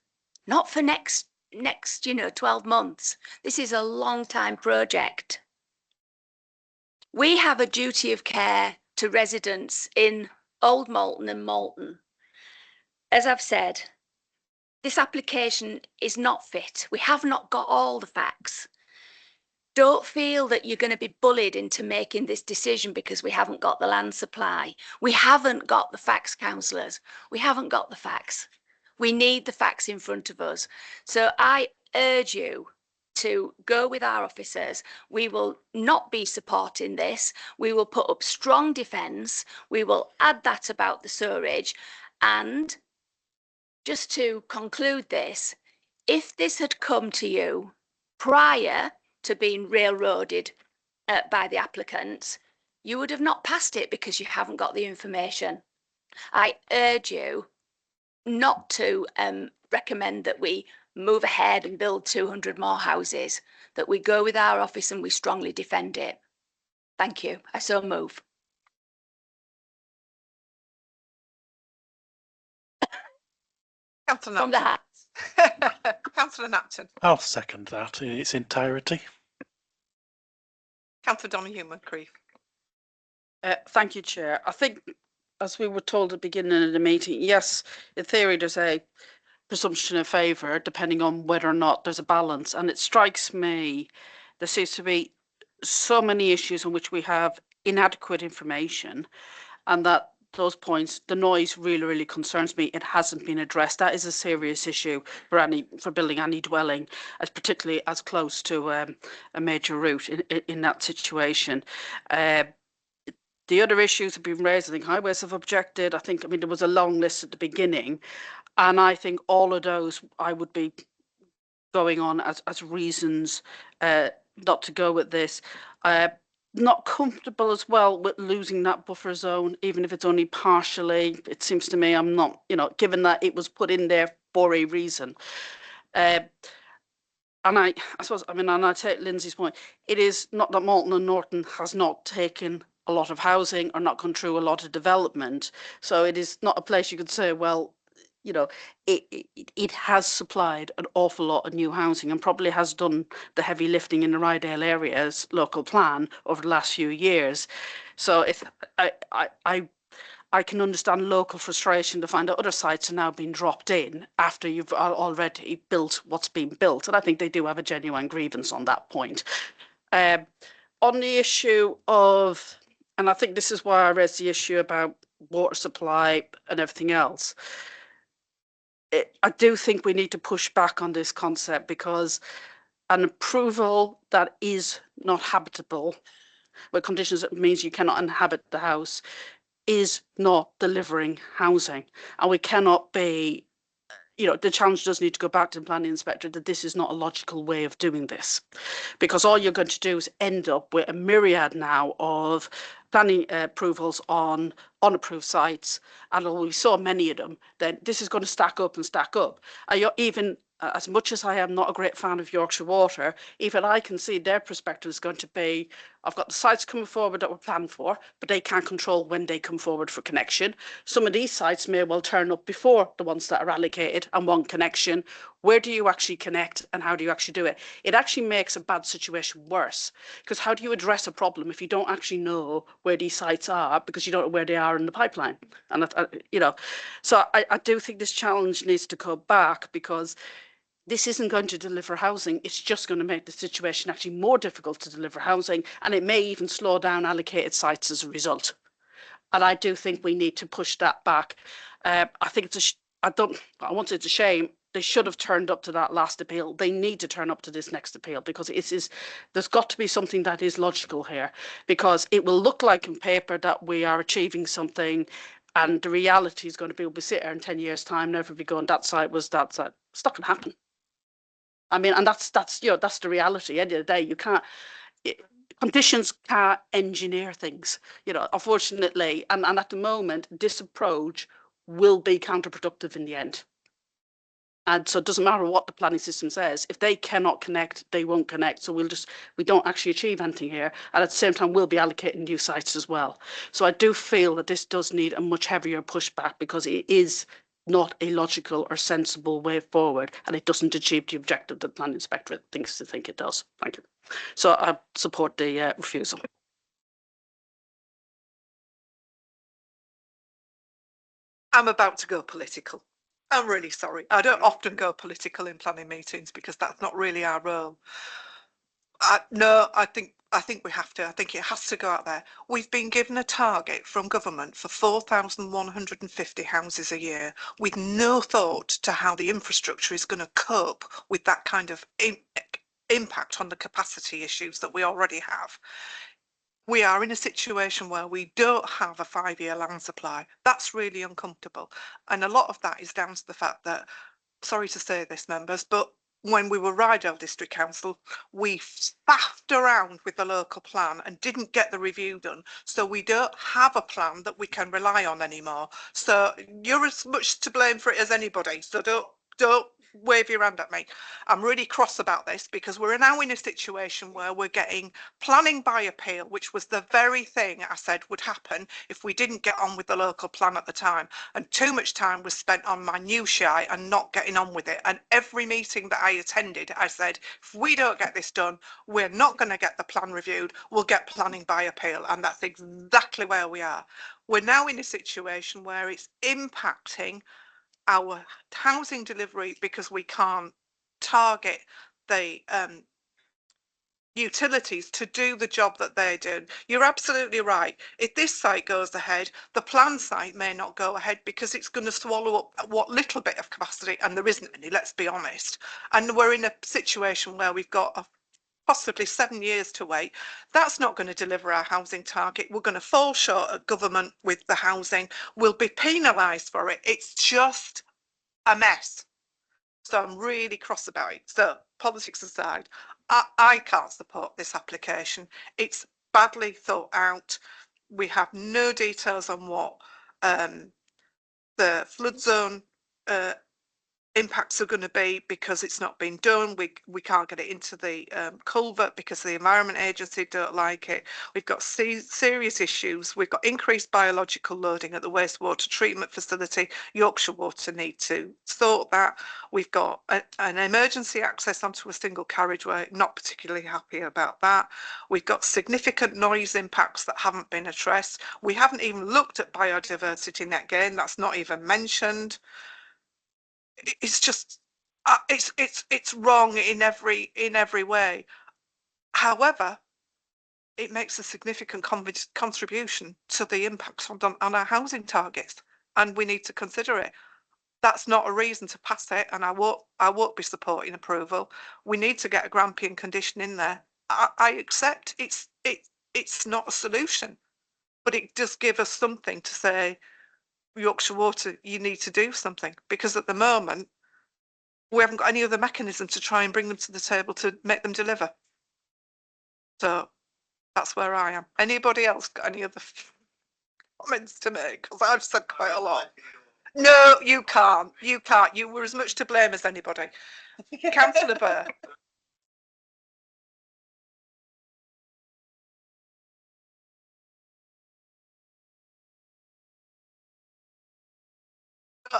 not for next 12 months. This is a long time project. We have a duty of care to residents in Old Malton and Malton. As I've said, this application is not fit. We have not got all the facts. Don't feel that you're going to be bullied into making this decision because we haven't got the land supply. We haven't got the facts, councillors. We haven't got the facts. We need the facts in front of us. So I urge you to go with our officers. We will not be supporting this. We will put up strong defence. We will add that about the sewerage. And just to conclude this, if this had come to you prior to being railroaded by the applicants, you would have not passed it because you haven't got the information. I urge you not to recommend that we move ahead and build 200 more houses, that we go with our office and we strongly defend it. Thank you. I so move. Councillor From the Napton. hat. Councillor Napton. I'll second that in its entirety. Councillor Donahue McCreef. Thank you, Chair. I think, as we were told at the beginning of the meeting, yes, in theory there's a presumption of favour depending on whether or not there's a balance. And it strikes me there seems to be so many issues in which we have inadequate information, and that those points, the noise really concerns me. It hasn't been addressed. That is a serious issue for building any dwelling, as particularly as close to a major route in that situation. The other issues have been raised. I think highways have objected. I mean, there was a long list at the beginning, and I think all of those I would be going on as reasons not to go with this. Not comfortable as well with losing that buffer zone, even if it's only partially. It seems to me I'm not, given that it was put in there for a reason. And I suppose, and I take Lindsay's point, it is not that Malton and Norton has not taken a lot of housing or not gone through a lot of development. So it is not a place you could say, well, it has supplied an awful lot of new housing and probably has done the heavy lifting in the Rydale area's local plan over the last few years. So if I can understand local frustration to find that other sites are now being dropped in after you've already built what's been built. And I think they do have a genuine grievance on that point. On the issue of, and I think this is why I raised the issue about water supply and everything else, I do think we need to push back on this concept, because an approval that is not habitable, where conditions that means you cannot inhabit the house, is not delivering housing. And we cannot be, the challenge does need to go back to the planning inspector that this is not a logical way of doing this, because all you're going to do is end up with a myriad now of planning approvals on unapproved sites, and we saw many of them, then this is going to stack up and stack up. Even as much as I am not a great fan of Yorkshire Water, even I can see their perspective is going to be, I've got the sites coming forward that were planned for, but they can't control when they come forward for connection. Some of these sites may well turn up before the ones that are allocated and want connection. Where do you actually connect and how do you actually do it? It actually makes a bad situation worse, because how do you address a problem if you don't actually know where these sites are, because you don't know where they are in the pipeline? And so I do think this challenge needs to go back, because this isn't going to deliver housing. It's just going to make the situation actually more difficult to deliver housing, and it may even slow down allocated sites as a result. And I do think we need to push that back. I think I want it's a shame. They should have turned up to that last appeal. They need to turn up to this next appeal, because there's got to be something that is logical here, because it will look like in paper that we are achieving something, and the reality is going to be, we'll sit here in 10 years' time, never be going, that site was that site. It's not going to happen. I mean, and that's the reality. At the end of the day, you can't. Conditions can't engineer things, unfortunately. And at the moment, this approach will be counterproductive in the end. And so it doesn't matter what the planning system says. If they cannot connect, they won't connect. So we don't actually achieve anything here. And at the same time, we'll be allocating new sites as well. So I do feel that this does need a much heavier pushback, because it is not a logical or sensible way forward, and it doesn't achieve the objective that the planning inspector thinks it does. Thank you. So I support the refusal. I'm about to go political. I'm really sorry. I don't often go political in planning meetings, because that's not really our role. No, I think we have to. I think it has to go out there. We've been given a target from government for 4,150 houses a year, with no thought to how the infrastructure is going to cope with that kind of impact on the capacity issues that we already have. We are in a situation where we don't have a 5-year land supply. That's really uncomfortable. And a lot of that is down to the fact that, sorry to say this, members, but when we were Rydale District Council, we faffed around with the local plan and didn't get the review done. So we don't have a plan that we can rely on anymore. So you're as much to blame for it as anybody. So don't wave your hand at me. I'm really cross about this because we're now in a situation where we're getting planning by appeal, which was the very thing I said would happen if we didn't get on with the local plan at the time. And too much time was spent on minutiae and not getting on with it. And every meeting that I attended, I said, if we don't get this done, we're not going to get the plan reviewed. We'll get planning by appeal. And that's exactly where we are. We're now in a situation where it's impacting our housing delivery because we can't target the utilities to do the job that they're doing. You're absolutely right. If this site goes ahead, the planned site may not go ahead because it's going to swallow up what little bit of capacity, and there isn't any, let's be honest. And we're in a situation where we've got possibly 7 years to wait. That's not going to deliver our housing target. We're going to fall short at government with the housing. We'll be penalised for it. It's just a mess. So I'm really cross about it. So politics aside, I can't support this application. It's badly thought out. We have no details on what the flood zone impacts are going to be because it's not been done. We can't get it into the culvert because the Environment Agency don't like it. We've got serious issues. We've got increased biological loading at the wastewater treatment facility. Yorkshire Water need to sort that. We've got an emergency access onto a single carriageway. Not particularly happy about that. We've got significant noise impacts that haven't been addressed. We haven't even looked at biodiversity net gain. That's not even mentioned. It's just it's wrong in every way. However, it makes a significant contribution to the impacts on our housing targets, and we need to consider it. That's not a reason to pass it, and I won't be supporting approval. We need to get a Grampian condition in there. I accept it's not a solution, but it does give us something to say, Yorkshire Water, you need to do something, because at the moment we haven't got any other mechanism to try and bring them to the table to make them deliver. So that's where I am. Anybody else got any other comments to make? Because I've said quite a lot. No, you can't. You can't. You were as much to blame as anybody. Councillor Burr.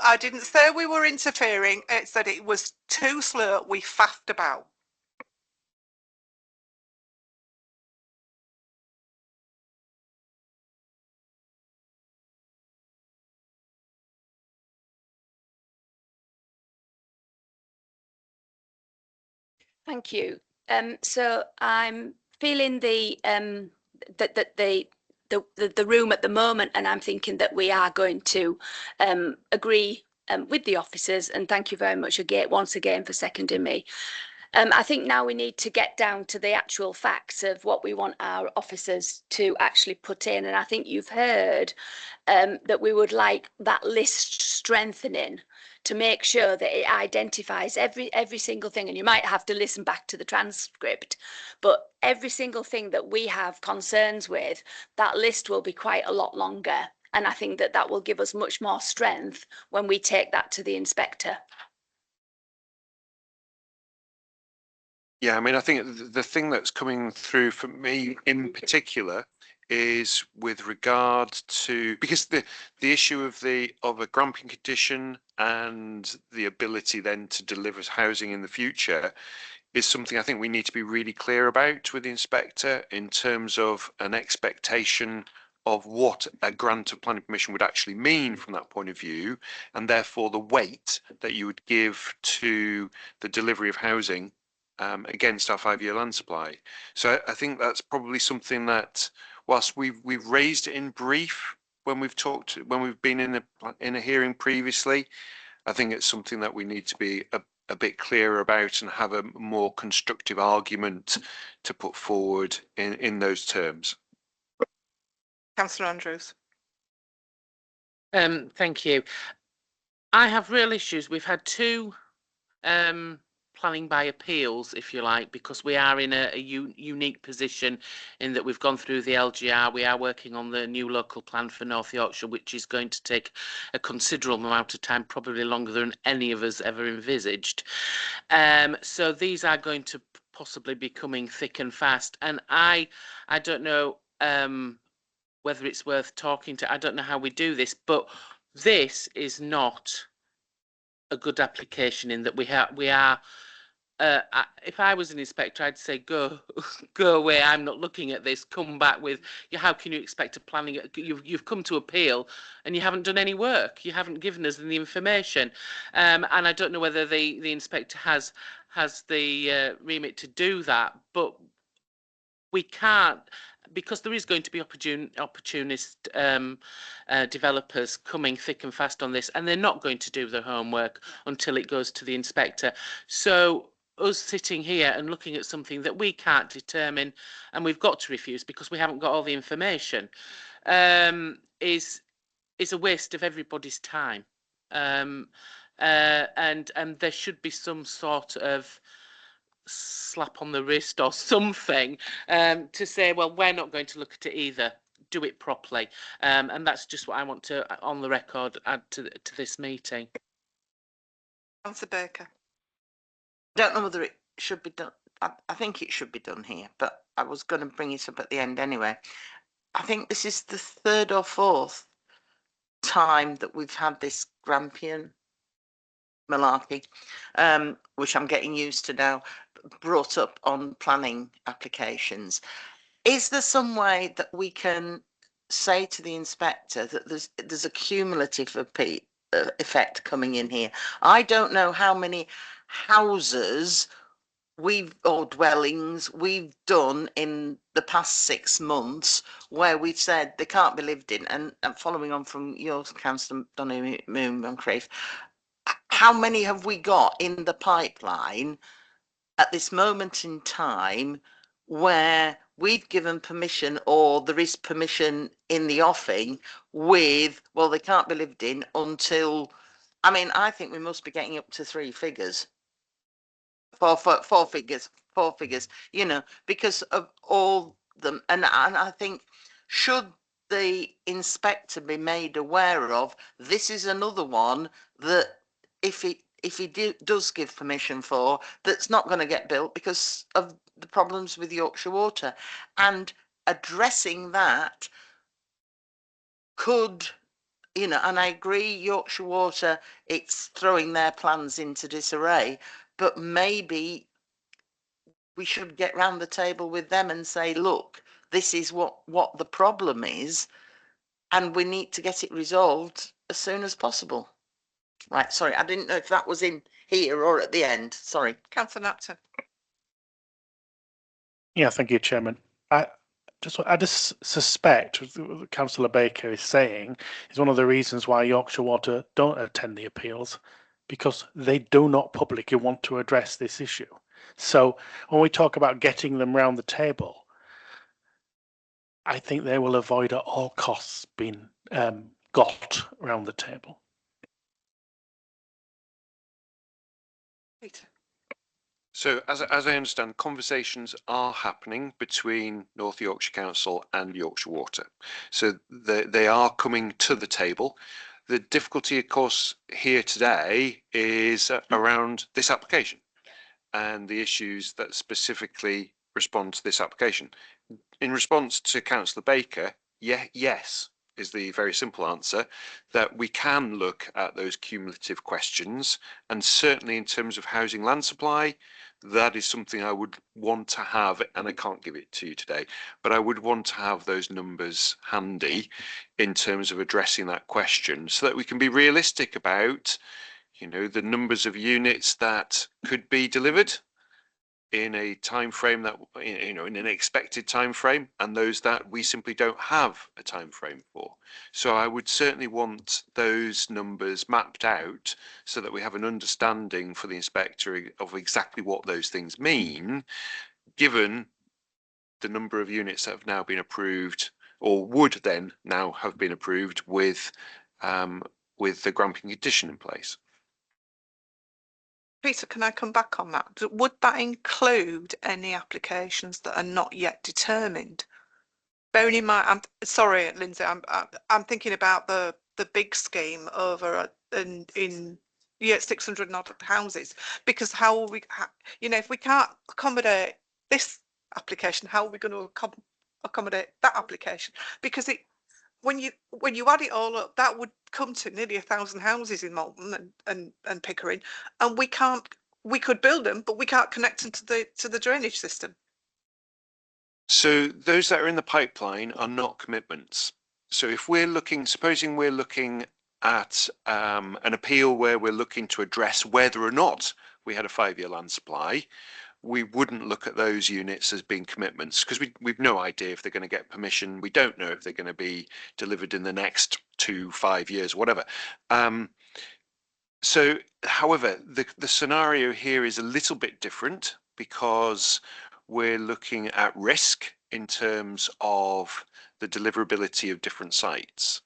I didn't say we were interfering. It said it was too slow. We faffed about. Thank you. So I'm feeling the room at the moment, and I'm thinking that we are going to agree with the officers. And thank you very much again, once again, for seconding me. I think now we need to get down to the actual facts of what we want our officers to actually put in. And I think you've heard that we would like that list strengthening to make sure that it identifies every single thing. And you might have to listen back to the transcript, but every single thing that we have concerns with, that list will be quite a lot longer. And I think that that will give us much more strength when we take that to the inspector. Yeah, I mean, I think the thing that's coming through for me in particular is with regard to, because the issue of a Grampian condition and the ability then to deliver housing in the future is something I think we need to be really clear about with the inspector in terms of an expectation of what a grant of planning permission would actually mean from that point of view, and therefore the weight that you would give to the delivery of housing against our 5-year land supply. So I think that's probably something that, whilst we've raised it in brief when we've been in a hearing previously, I think it's something that we need to be a bit clearer about and have a more constructive argument to put forward in those terms. Councillor Andrews. Thank you. I have real issues. We've had two planning by appeals, if you like, because we are in a unique position in that we've gone through the LGR. We are working on the new local plan for North Yorkshire, which is going to take a considerable amount of time, probably longer than any of us ever envisaged. So these are going to possibly be coming thick and fast. And I don't know whether it's worth talking to. I don't know how we do this, but this is not a good application in that we are. If I was an inspector, I'd say go away. I'm not looking at this. Come back with how can you expect a planning? You've come to appeal and you haven't done any work. You haven't given us the information, and I don't know whether the inspector has the remit to do that. But we can't, because there is going to be opportunist developers coming thick and fast on this, and they're not going to do their homework until it goes to the inspector. So us sitting here and looking at something that we can't determine and we've got to refuse because we haven't got all the information is a waste of everybody's time. And there should be some sort of slap on the wrist or something to say, well, we're not going to look at it either. Do it properly. And that's just what I want to, on the record, add to this meeting. Councillor Baker. I don't know whether it should be done. I think it should be done here, but I was going to bring it up at the end anyway. I think this is the third or fourth time that we've had this Grampian malarkey, which I'm getting used to now, brought up on planning applications. Is there some way that we can say to the inspector that there's a cumulative effect coming in here? I don't know how many houses or dwellings we've done in the past 6 months where we've said they can't be lived in, and following on from yours, Councillor Donny Moncrief, how many have we got in the pipeline at this moment in time where we've given permission or there is permission in the offing with, well, they can't be lived in until, I mean, I think we must be getting up to 3 figures. Four figures, you know, because of all them. And I think, should the inspector be made aware of, this is another one that if he does give permission for, that's not going to get built because of the problems with Yorkshire Water, and addressing that could, you know, and I agree, Yorkshire Water, it's throwing their plans into disarray, but maybe we should get round the table with them and say, look, this is what the problem is, and we need to get it resolved as soon as possible. Right, sorry, I didn't know if that was in here or at the end. Sorry. Councillor Napton. Yeah, thank you, Chairman. I just suspect what Councillor Baker is saying is one of the reasons why Yorkshire Water don't attend the appeals, because they do not publicly want to address this issue. So when we talk about getting them round the table, I think they will avoid at all costs being got round the table. Peter. So as I understand, conversations are happening between North Yorkshire Council and Yorkshire Water. So they are coming to the table. The difficulty, of course, here today is around this application and the issues that specifically respond to this application. In response to Councillor Baker, yes is the very simple answer, that we can look at those cumulative questions, and certainly in terms of housing land supply, that is something I would want to have, and I can't give it to you today, but I would want to have those numbers handy in terms of addressing that question so that we can be realistic about, you know, the numbers of units that could be delivered in a time frame that, you know, in an expected time frame, and those that we simply don't have a time frame for. So I would certainly want those numbers mapped out so that we have an understanding for the inspector of exactly what those things mean, given the number of units that have now been approved or would then now have been approved with the Grampian condition in place. Peter, can I come back on that? Would that include any applications that are not yet determined? Bearing in mind, I'm sorry, Lindsay, I'm thinking about the big scheme over in 600 odd houses, because how will we, you know, if we can't accommodate this application, how are we going to accommodate that application? Because when you add it all up, that would come to nearly 1,000 houses in Malton and Pickering, and we could build them, but we can't connect them to the drainage system. So those that are in the pipeline are not commitments. So if we're looking, supposing we're looking at an appeal where we're looking to address whether or not we had a 5-year land supply, we wouldn't look at those units as being commitments, because we've no idea if they're going to get permission. We don't know if they're going to be delivered in the next 2-5 years, whatever. So, however, the scenario here is a little bit different, because we're looking at risk in terms of the deliverability of different sites.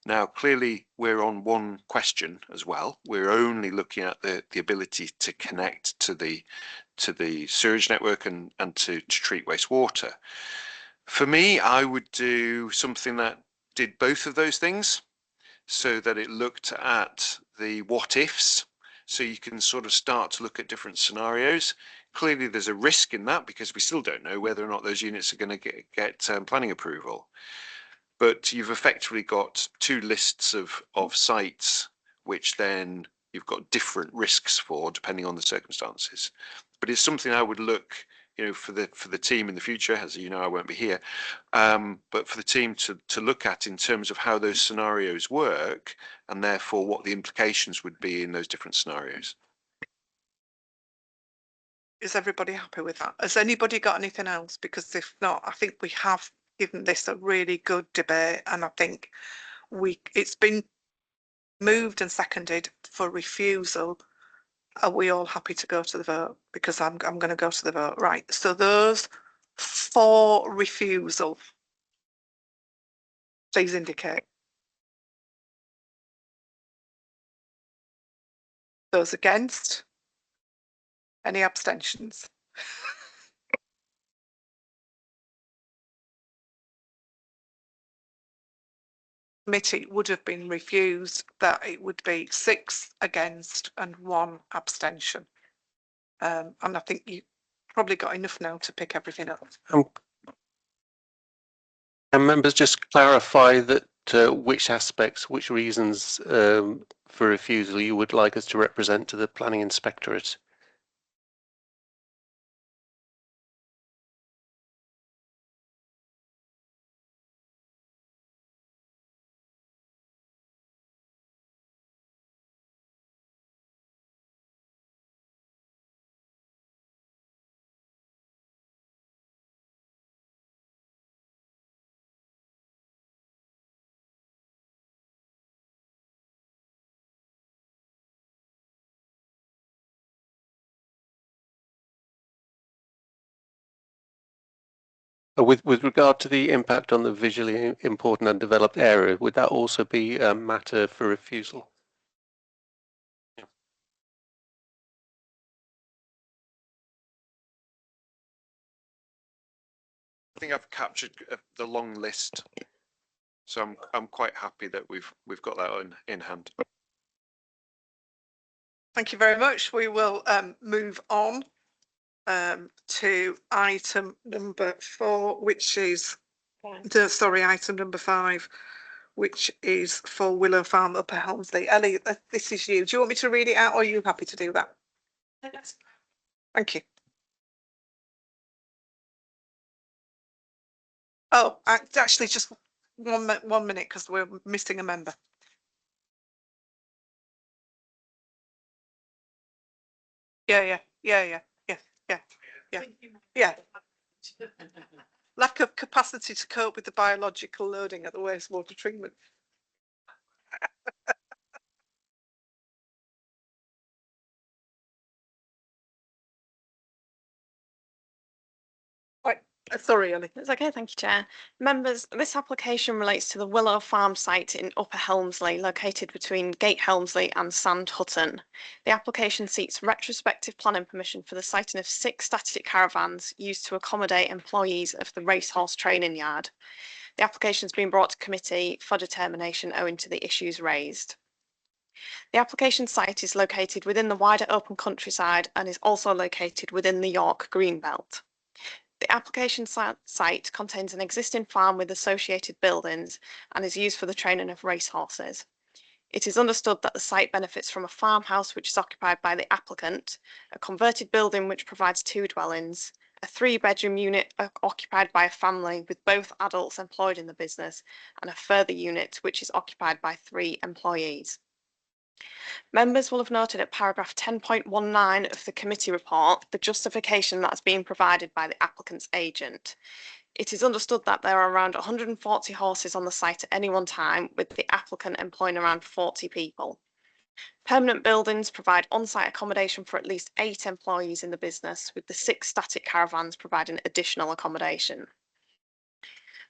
Now, clearly, we're on one question as well. We're only looking at the ability to connect to the sewage network and to treat wastewater. For me, I would do something that did both of those things, so that it looked at the what ifs. So you can sort of start to look at different scenarios. Clearly, there's a risk in that, because we still don't know whether or not those units are going to get planning approval. But you've effectively got 2 lists of sites, which then you've got different risks for, depending on the circumstances. But it's something I would look, you know, for the team in the future. As you know, I won't be here, but for the team to look at in terms of how those scenarios work, and therefore what the implications would be in those different scenarios. Is everybody happy with that? Has anybody got anything else? Because if not, I think we have given this a really good debate, and I think it's been moved and seconded for refusal. Are we all happy to go to the vote? Because I'm going to go to the vote. Right. So those for refusal, please indicate. Those against? Any abstentions? Committee would have been refused, that it would be 6 against and 1 abstention. And I think you probably got enough now to pick everything up. Can members just clarify that which aspects, which reasons for refusal you would like us to represent to the Planning Inspectorate? With regard to the impact on the visually important undeveloped area, would that also be a matter for refusal? I think I've captured the long list, so I'm quite happy that we've got that in hand. Thank you very much. We will move on to item number 4, which is item number 5, which is for Willow Farm, Upper Helmsley. Ellie, this is you. Do you want me to read it out, or are you happy to do that? Thank you. Oh, actually, just 1 minute, because we're missing a member. Yeah. Lack of capacity to cope with the biological loading at the wastewater treatment. Right. Sorry, Ellie. It's okay, thank you, Chair. Members, this application relates to the Willow Farm site in Upper Helmsley, located between Gate Helmsley and Sand Hutton. The application seeks retrospective planning permission for the siting of 6 static caravans used to accommodate employees of the racehorse training yard. The application has been brought to committee for determination owing to the issues raised. The application site is located within the wider open countryside and is also located within the York Greenbelt. The application site contains an existing farm with associated buildings and is used for the training of racehorses. It is understood that the site benefits from a farmhouse which is occupied by the applicant, a converted building which provides 2 dwellings, a 3-bedroom unit occupied by a family with both adults employed in the business, and a further unit which is occupied by 3 employees. Members will have noted at paragraph 10.19 of the committee report the justification that has been provided by the applicant's agent. It is understood that there are around 140 horses on the site at any one time, with the applicant employing around 40 people. Permanent buildings provide on-site accommodation for at least 8 employees in the business, with the 6 static caravans providing additional accommodation.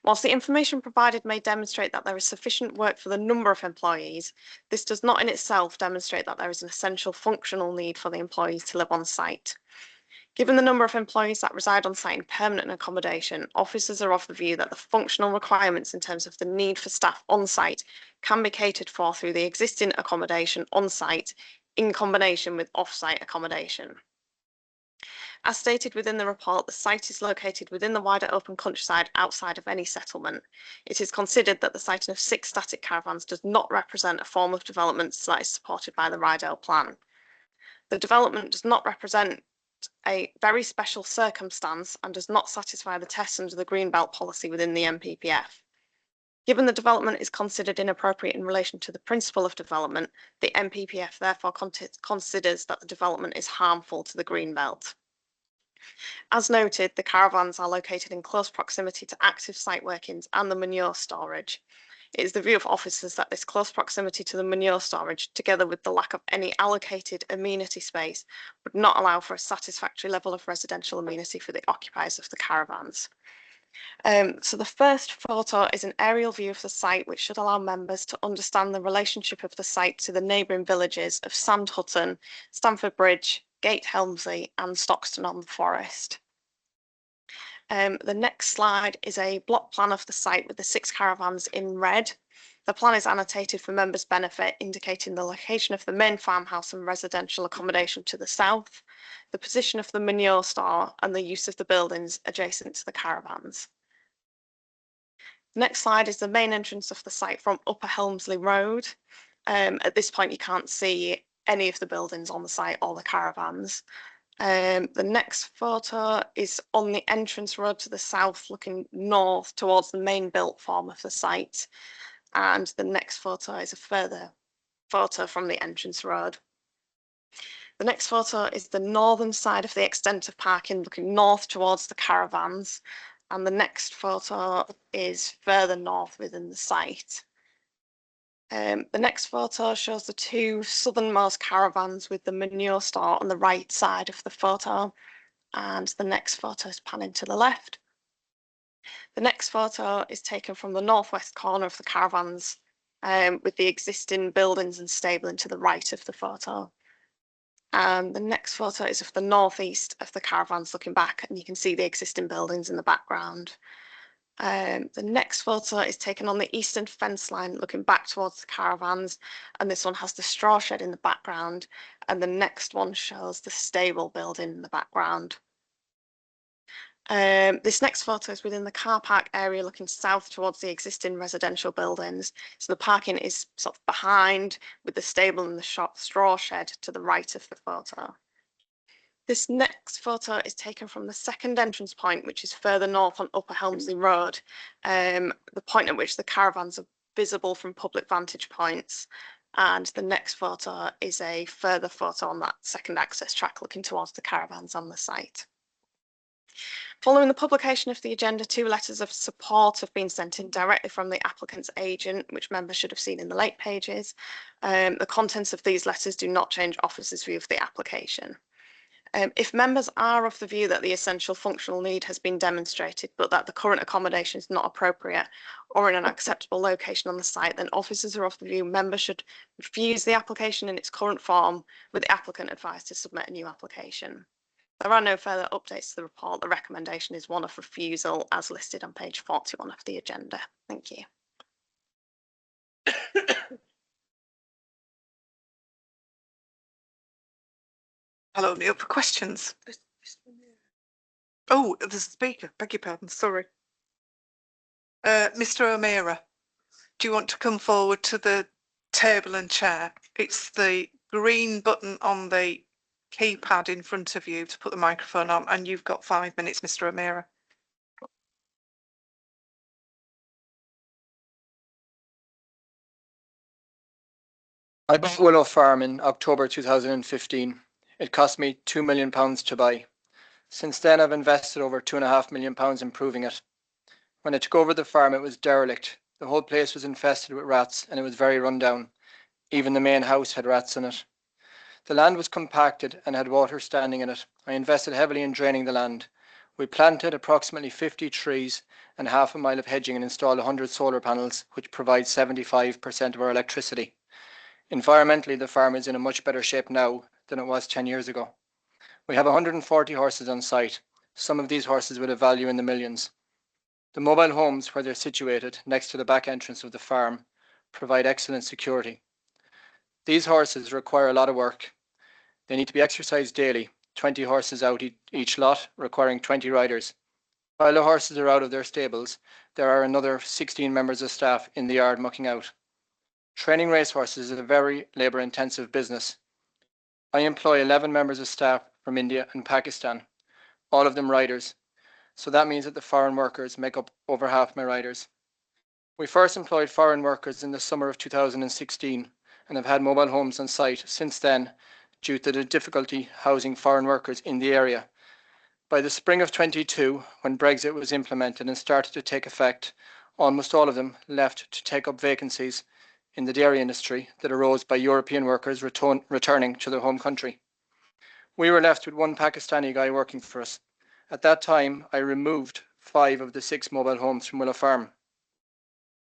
Whilst the information provided may demonstrate that there is sufficient work for the number of employees, this does not in itself demonstrate that there is an essential functional need for the employees to live on site. Given the number of employees that reside on site in permanent accommodation, officers are of the view that the functional requirements in terms of the need for staff on site can be catered for through the existing accommodation on site in combination with off-site accommodation. As stated within the report, the site is located within the wider open countryside outside of any settlement. It is considered that the siting of 6 static caravans does not represent a form of development that is supported by the Rydale Plan. The development does not represent a very special circumstance and does not satisfy the tests under the Greenbelt policy within the MPPF. Given the development is considered inappropriate in relation to the principle of development, the MPPF therefore considers that the development is harmful to the Greenbelt. As noted, the caravans are located in close proximity to active site workings and the manure storage. It is the view of officers that this close proximity to the manure storage, together with the lack of any allocated amenity space, would not allow for a satisfactory level of residential amenity for the occupiers of the caravans. So the first photo is an aerial view of the site, which should allow members to understand the relationship of the site to the neighbouring villages of Sand Hutton, Stamford Bridge, Gate Helmsley and Stockton on the Forest. The next slide is a block plan of the site with the 6 caravans in red. The plan is annotated for members' benefit, indicating the location of the main farmhouse and residential accommodation to the south, the position of the manure store and the use of the buildings adjacent to the caravans. The next slide is the main entrance of the site from Upper Helmsley Road. At this point you can't see any of the buildings on the site or the caravans. The next photo is on the entrance road to the south, looking north towards the main built form of the site. And the next photo is a further photo from the entrance road. The next photo is the northern side of the extent of parking, looking north towards the caravans. And the next photo is further north within the site. The next photo shows the 2 southernmost caravans with the manure store on the right side of the photo, and the next photo is panning to the left. The next photo is taken from the northwest corner of the caravans, with the existing buildings and stabling to the right of the photo. And the next photo is of the northeast of the caravans looking back, and you can see the existing buildings in the background. The next photo is taken on the eastern fence line looking back towards the caravans, and this one has the straw shed in the background, and the next one shows the stable building in the background. This next photo is within the car park area looking south towards the existing residential buildings. So the parking is sort of behind, with the stable and the straw shed to the right of the photo. This next photo is taken from the second entrance point, which is further north on Upper Helmsley Road, the point at which the caravans are visible from public vantage points. And the next photo is a further photo on that second access track looking towards the caravans on the site. Following the publication of the agenda, 2 letters of support have been sent in directly from the applicant's agent, which members should have seen in the late pages. The contents of these letters do not change officers' view of the application. If members are of the view that the essential functional need has been demonstrated, but that the current accommodation is not appropriate or in an acceptable location on the site, then officers are of the view members should refuse the application in its current form, with the applicant advised to submit a new application. There are no further updates to the report. The recommendation is one of refusal as listed on page 41 of the agenda. Thank you. I'll open it up for questions. Oh, there's a speaker. Beg your pardon. Sorry. Mr. O'Meara, do you want to come forward to the table and chair? It's the green button on the keypad in front of you to put the microphone on, and you've got 5 minutes, Mr. O'Meara. I bought Willow Farm in October 2015. It cost me £2 million to buy. Since then, I've invested over £2.5 million improving it. When I took over the farm, it was derelict. The whole place was infested with rats and it was very run down. Even the main house had rats in it. The land was compacted and had water standing in it. I invested heavily in draining the land. We planted approximately 50 trees and half a mile of hedging and installed 100 solar panels, which provide 75% of our electricity. Environmentally, the farm is in a much better shape now than it was 10 years ago. We have 140 horses on site, some of these horses with a value in the millions. The mobile homes where they're situated, next to the back entrance of the farm, provide excellent security. These horses require a lot of work. They need to be exercised daily, 20 horses out each lot, requiring 20 riders. While the horses are out of their stables, there are another 16 members of staff in the yard mucking out. Training racehorses is a very labour-intensive business. I employ 11 members of staff from India and Pakistan, all of them riders. So that means that the foreign workers make up over half my riders. We first employed foreign workers in the summer of 2016 and have had mobile homes on site since then due to the difficulty housing foreign workers in the area. By the spring of 22, when Brexit was implemented and started to take effect, almost all of them left to take up vacancies in the dairy industry that arose by European workers returning to their home country. We were left with one Pakistani guy working for us. At that time, I removed 5 of the 6 mobile homes from Willow Farm.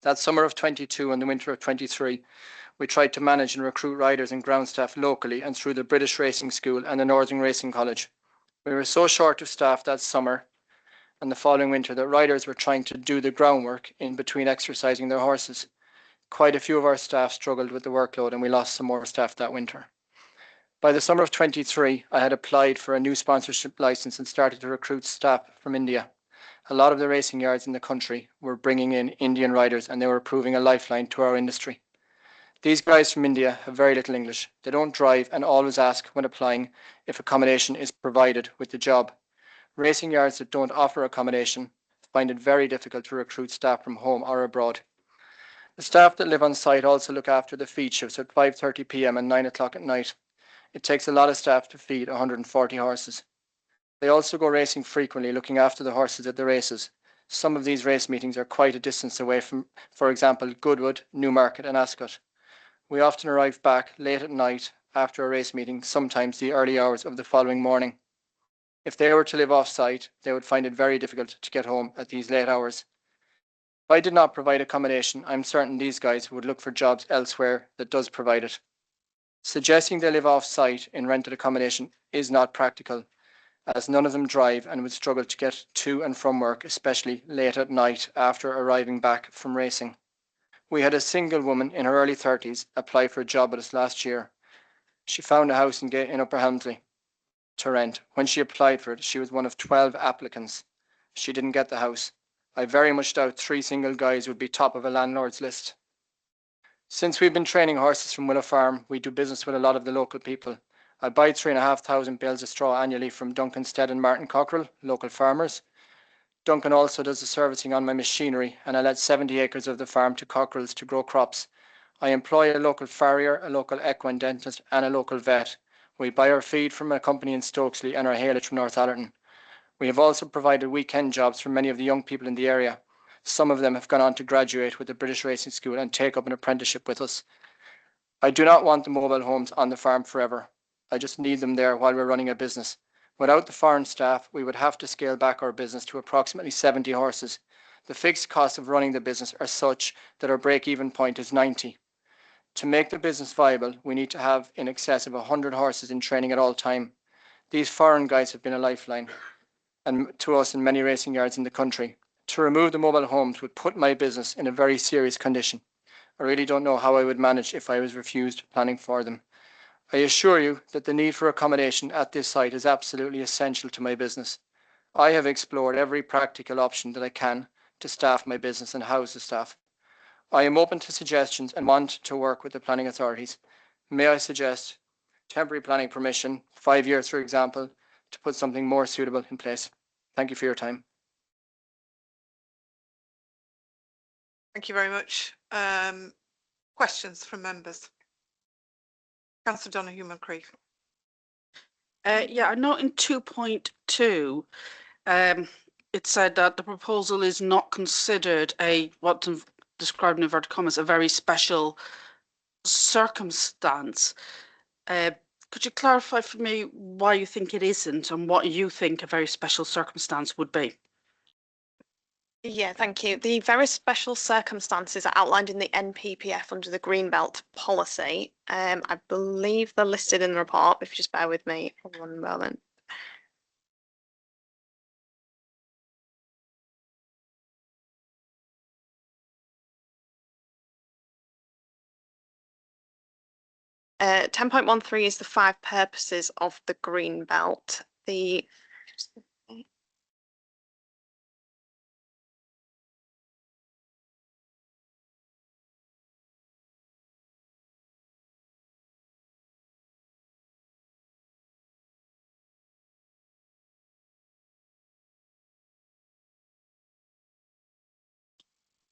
That summer of 22 and the winter of 23, we tried to manage and recruit riders and ground staff locally and through the British Racing School and the Northern Racing College. We were so short of staff that summer and the following winter that riders were trying to do the groundwork in between exercising their horses. Quite a few of our staff struggled with the workload and we lost some more staff that winter. By the summer of 23, I had applied for a new sponsorship license and started to recruit staff from India. A lot of the racing yards in the country were bringing in Indian riders and they were proving a lifeline to our industry. These guys from India have very little English. They don't drive and always ask when applying if accommodation is provided with the job. Racing yards that don't offer accommodation find it very difficult to recruit staff from home or abroad. The staff that live on site also look after the feed shifts at 5:30 p.m. and 9 o'clock at night. It takes a lot of staff to feed 140 horses. They also go racing frequently, looking after the horses at the races. Some of these race meetings are quite a distance away from, for example, Goodwood, Newmarket and Ascot. We often arrive back late at night after a race meeting, sometimes the early hours of the following morning. If they were to live off-site, they would find it very difficult to get home at these late hours. If I did not provide accommodation, I'm certain these guys would look for jobs elsewhere that does provide it. Suggesting they live off-site in rented accommodation is not practical, as none of them drive and would struggle to get to and from work, especially late at night after arriving back from racing. We had a single woman in her early 30s apply for a job with us last year. She found a house in Upper Helmsley to rent. When she applied for it, she was one of 12 applicants. She didn't get the house. I very much doubt 3 single guys would be top of a landlord's list. Since we've been training horses from Willow Farm, we do business with a lot of the local people. I buy 3,500 bales of straw annually from Duncan Stead and Martin Cockrell, local farmers. Duncan also does the servicing on my machinery and I let 70 acres of the farm to Cockrell's to grow crops. I employ a local farrier, a local equine dentist and a local vet. We buy our feed from a company in Stokesley and our haylage from North Allerton. We have also provided weekend jobs for many of the young people in the area. Some of them have gone on to graduate with the British Racing School and take up an apprenticeship with us. I do not want the mobile homes on the farm forever. I just need them there while we're running a business. Without the foreign staff, we would have to scale back our business to approximately 70 horses. The fixed costs of running the business are such that our break-even point is 90. To make the business viable, we need to have in excess of 100 horses in training at all time. These foreign guys have been a lifeline and to us in many racing yards in the country. To remove the mobile homes would put my business in a very serious condition. I really don't know how I would manage if I was refused planning for them. I assure you that the need for accommodation at this site is absolutely essential to my business. I have explored every practical option that I can to staff my business and house the staff. I am open to suggestions and want to work with the planning authorities. May I suggest temporary planning permission, 5 years for example, to put something more suitable in place. Thank you for your time. Thank you very much. Questions from members? Councillor Donoghue Moncrief. Yeah, I know in 2.2, it said that the proposal is not considered what's described in inverted commas, a very special circumstance. Could you clarify for me why you think it isn't and what you think a very special circumstance would be? Yeah, thank you. The very special circumstances are outlined in the NPPF under the Greenbelt policy. I believe they're listed in the report. If you just bear with me for one moment. Uh, 10.13 is the 5 purposes of the Greenbelt.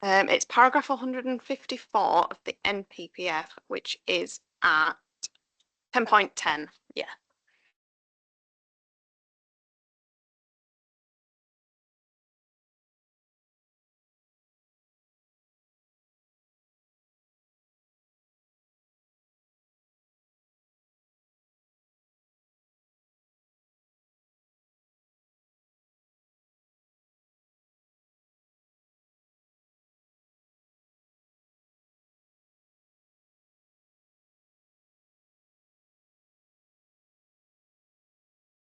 It's paragraph 154 of the NPPF, which is at 10.10. Yeah.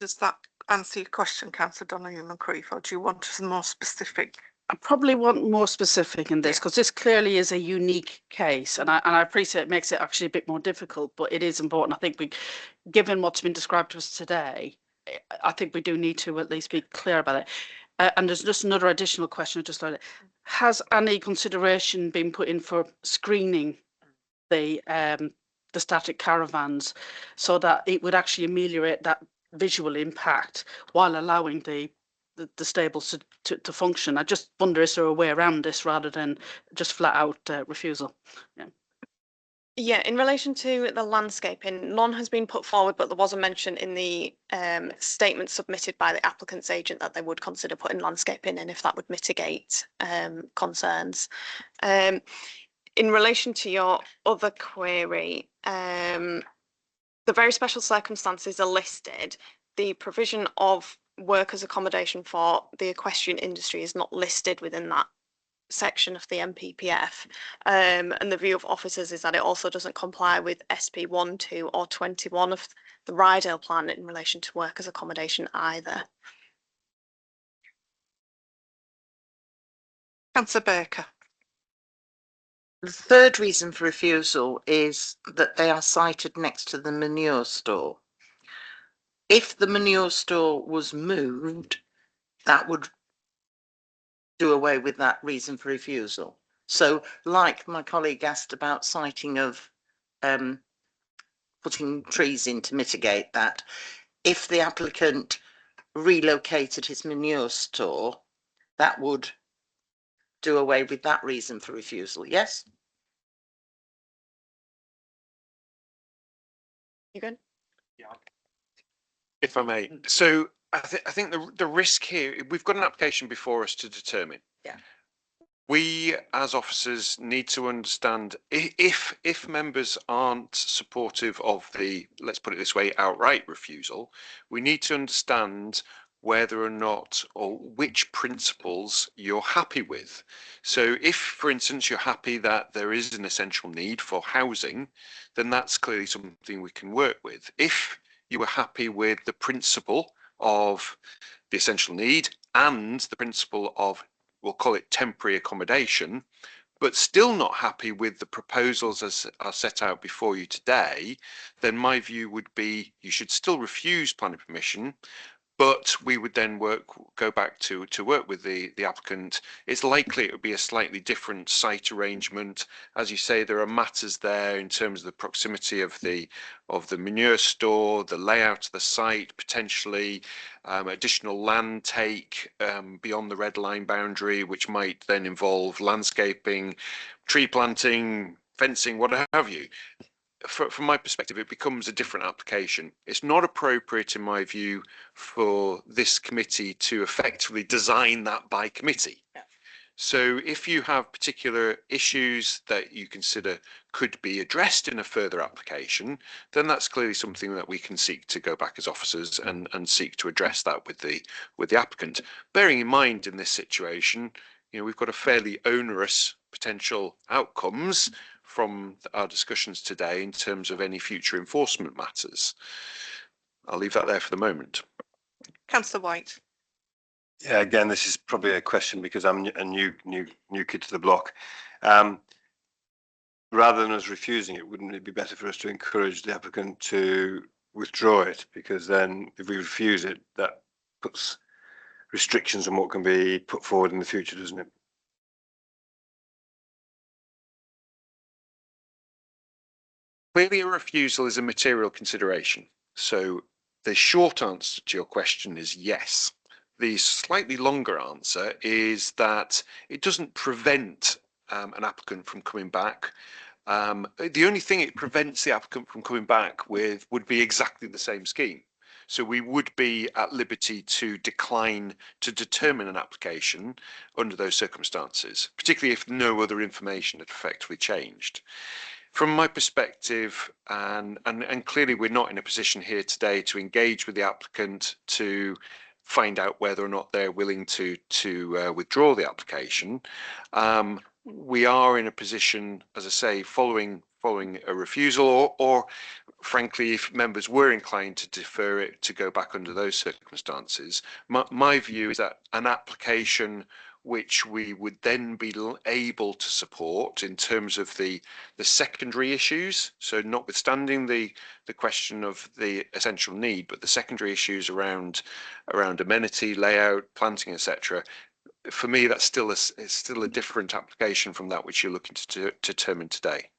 Does that answer your question, Councillor Donoghue Moncrief, or do you want some more specific? I probably want more specific in this because this clearly is a unique case, and I appreciate it makes it actually a bit more difficult, but it is important. I think given what's been described to us today, I think we do need to at least be clear about it. And there's just another additional question I just learned. Has any consideration been put in for screening the static caravans so that it would actually ameliorate that visual impact while allowing the stables to function? I just wonder, is there a way around this rather than just flat out refusal? Yeah, in relation to the landscaping, none has been put forward, but there was a mention in the statement submitted by the applicant's agent that they would consider putting landscaping in if that would mitigate concerns. In relation to your other query, the very special circumstances are listed. The provision of workers' accommodation for the equestrian industry is not listed within that section of the NPPF, and the view of officers is that it also doesn't comply with SP 1, 2 or 21 of the Rydale plan in relation to workers' accommodation either. Councillor Baker. The third reason for refusal is that they are sited next to the manure store. If the manure store was moved, that would do away with that reason for refusal. So, like my colleague asked about siting of putting trees in to mitigate that, if the applicant relocated his manure store, that would do away with that reason for refusal, yes? You good? Yeah. If I may. So I think the risk here, we've got an application before us to determine. Yeah. We as officers need to understand if members aren't supportive of the, let's put it this way, outright refusal, we need to understand whether or not or which principles you're happy with. So if, for instance, you're happy that there is an essential need for housing, then that's clearly something we can work with. If you are happy with the principle of the essential need and the principle of, we'll call it temporary accommodation, but still not happy with the proposals as are set out before you today, then my view would be you should still refuse planning permission, but we would then go back to work with the applicant. It's likely it would be a slightly different site arrangement. As you say, there are matters there in terms of the proximity of the manure store, the layout of the site, potentially additional land take beyond the red line boundary, which might then involve landscaping, tree planting, fencing, what have you. From my perspective, it becomes a different application. It's not appropriate, in my view, for this committee to effectively design that by committee. Yeah. So if you have particular issues that you consider could be addressed in a further application, then that's clearly something that we can seek to go back as officers and seek to address that with the applicant. Bearing in mind in this situation, we've got a fairly onerous potential outcomes from our discussions today in terms of any future enforcement matters. I'll leave that there for the moment. Councillor White. Yeah, again, this is probably a question because I'm a new kid to the block. Rather than us refusing it, wouldn't it be better for us to encourage the applicant to withdraw it? Because then if we refuse it, that puts restrictions on what can be put forward in the future, doesn't it? Clearly, a refusal is a material consideration. So the short answer to your question is yes. The slightly longer answer is that it doesn't prevent an applicant from coming back. The only thing it prevents the applicant from coming back with would be exactly the same scheme. So we would be at liberty to decline to determine an application under those circumstances, particularly if no other information had effectively changed. From my perspective, and clearly we're not in a position here today to engage with the applicant to find out whether or not they're willing to withdraw the application. We are in a position, as I say, following a refusal, or frankly, if members were inclined to defer it to go back under those circumstances, my view is that an application which we would then be able to support in terms of the secondary issues. So notwithstanding the question of the essential need, but the secondary issues around amenity, layout, planting, etc. For me, that's still a different application from that which you're looking to determine today.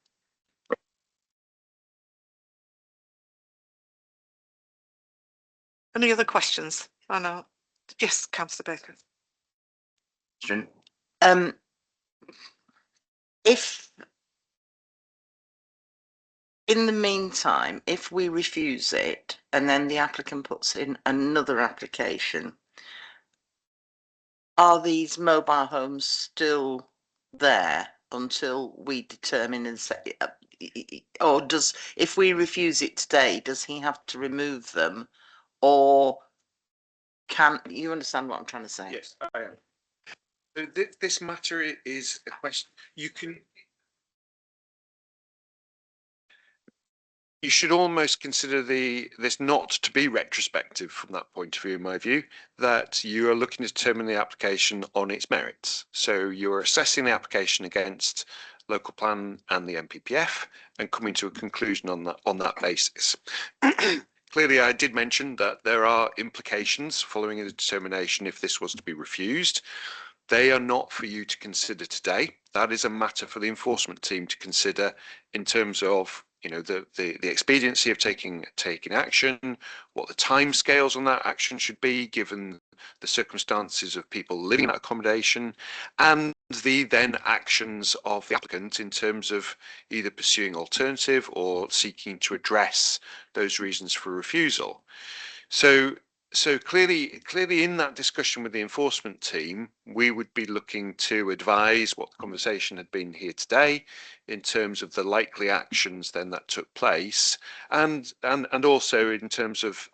Any other questions? I know. Yes, Councillor Baker. If in the meantime, if we refuse it and then the applicant puts in another application, are these mobile homes still there until we determine and say, or if we refuse it today, does he have to remove them, or can you understand what I'm trying to say? Yes, I am. So this matter is a question. You should almost consider this not to be retrospective from that point of view, in my view, that you are looking to determine the application on its merits. So you're assessing the application against local plan and the MPPF and coming to a conclusion on that basis. Clearly, I did mention that there are implications following a determination if this was to be refused. They are not for you to consider today. That is a matter for the enforcement team to consider in terms of the expediency of taking action, what the timescales on that action should be given the circumstances of people living in that accommodation, and the then actions of the applicant in terms of either pursuing alternative or seeking to address those reasons for refusal. So So clearly in that discussion with the enforcement team, we would be looking to advise what the conversation had been here today in terms of the likely actions then that took place, and also in terms of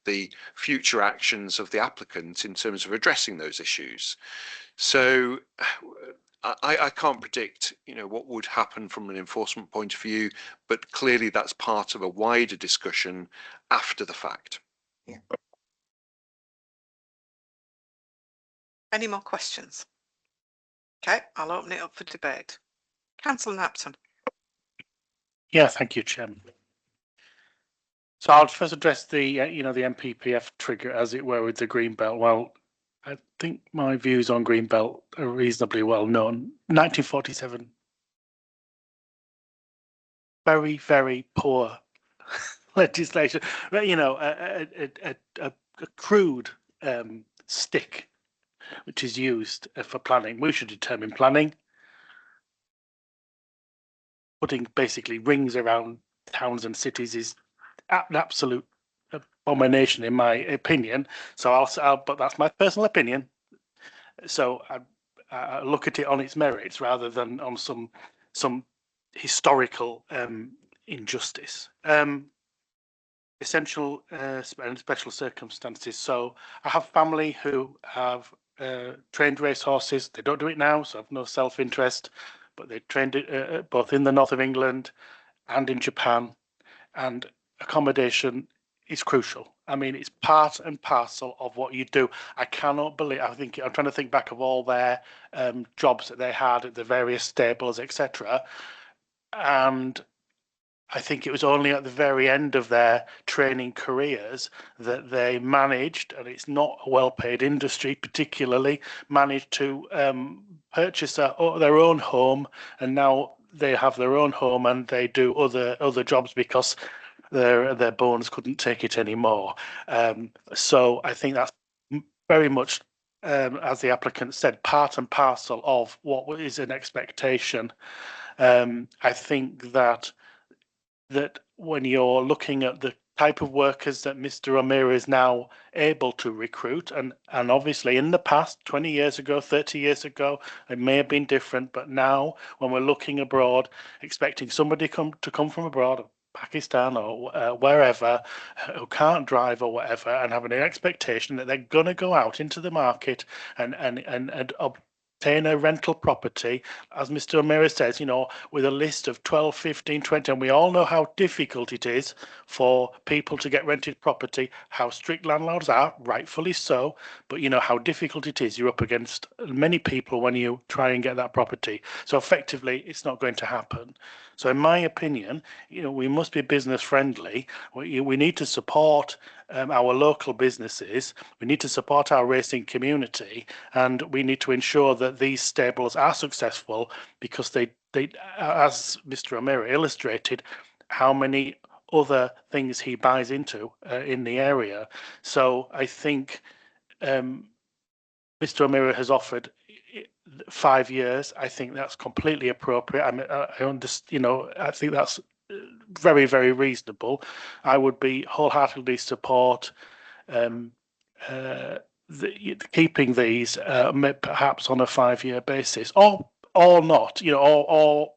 the future actions of the applicant in terms of addressing those issues. So I can't predict, what would happen from an enforcement point of view, but clearly that's part of a wider discussion after the fact. Yeah. Any more questions? Okay, I'll open it up for debate. Councillor Napton. Yeah, thank you, Chairman. So I'll first address the, the MPPF trigger, as it were, with the Greenbelt. Well, I think my views on Greenbelt are reasonably well known. 1947, very, very poor legislation. But, a crude stick which is used for planning. We should determine planning. Putting basically rings around towns and cities is an absolute abomination, in my opinion. So but that's my personal opinion. So I look at it on its merits rather than on some historical injustice. Essential and special circumstances. So I have family who have trained racehorses. They don't do it now, so I've no self-interest, but they trained it both in the north of England and in Japan, and accommodation is crucial. I mean, it's part and parcel of what you do. I cannot believe, I'm trying to think back of all their jobs that they had at the various stables, etc. And I think it was only at the very end of their training careers that they managed, and it's not a well-paid industry particularly, managed to purchase their own home, and now they have their own home and they do other jobs because their bones couldn't take it anymore. So I think that's very much, as the applicant said, part and parcel of what is an expectation. I think that when you're looking at the type of workers that Mr. O'Meara is now able to recruit, and obviously in the past, 20 years ago, 30 years ago, it may have been different, but now when we're looking abroad, expecting somebody to come from abroad, Pakistan or wherever, who can't drive or whatever, and having an expectation that they're going to go out into the market and obtain a rental property, as Mr. O'Meara says, with a list of 12, 15, 20, and we all know how difficult it is for people to get rented property, how strict landlords are, rightfully so, but how difficult it is. You're up against many people when you try and get that property. So effectively, it's not going to happen. So in my opinion, we must be business friendly. We need to support our local businesses. We need to support our racing community, and we need to ensure that these stables are successful because they as Mr. O'Meara illustrated, how many other things he buys into in the area. So I think Mr. O'Meara has offered 5 years. I think that's completely appropriate. I understand, I think that's very, very reasonable. I would be wholeheartedly support keeping these perhaps on a 5-year basis, or not, or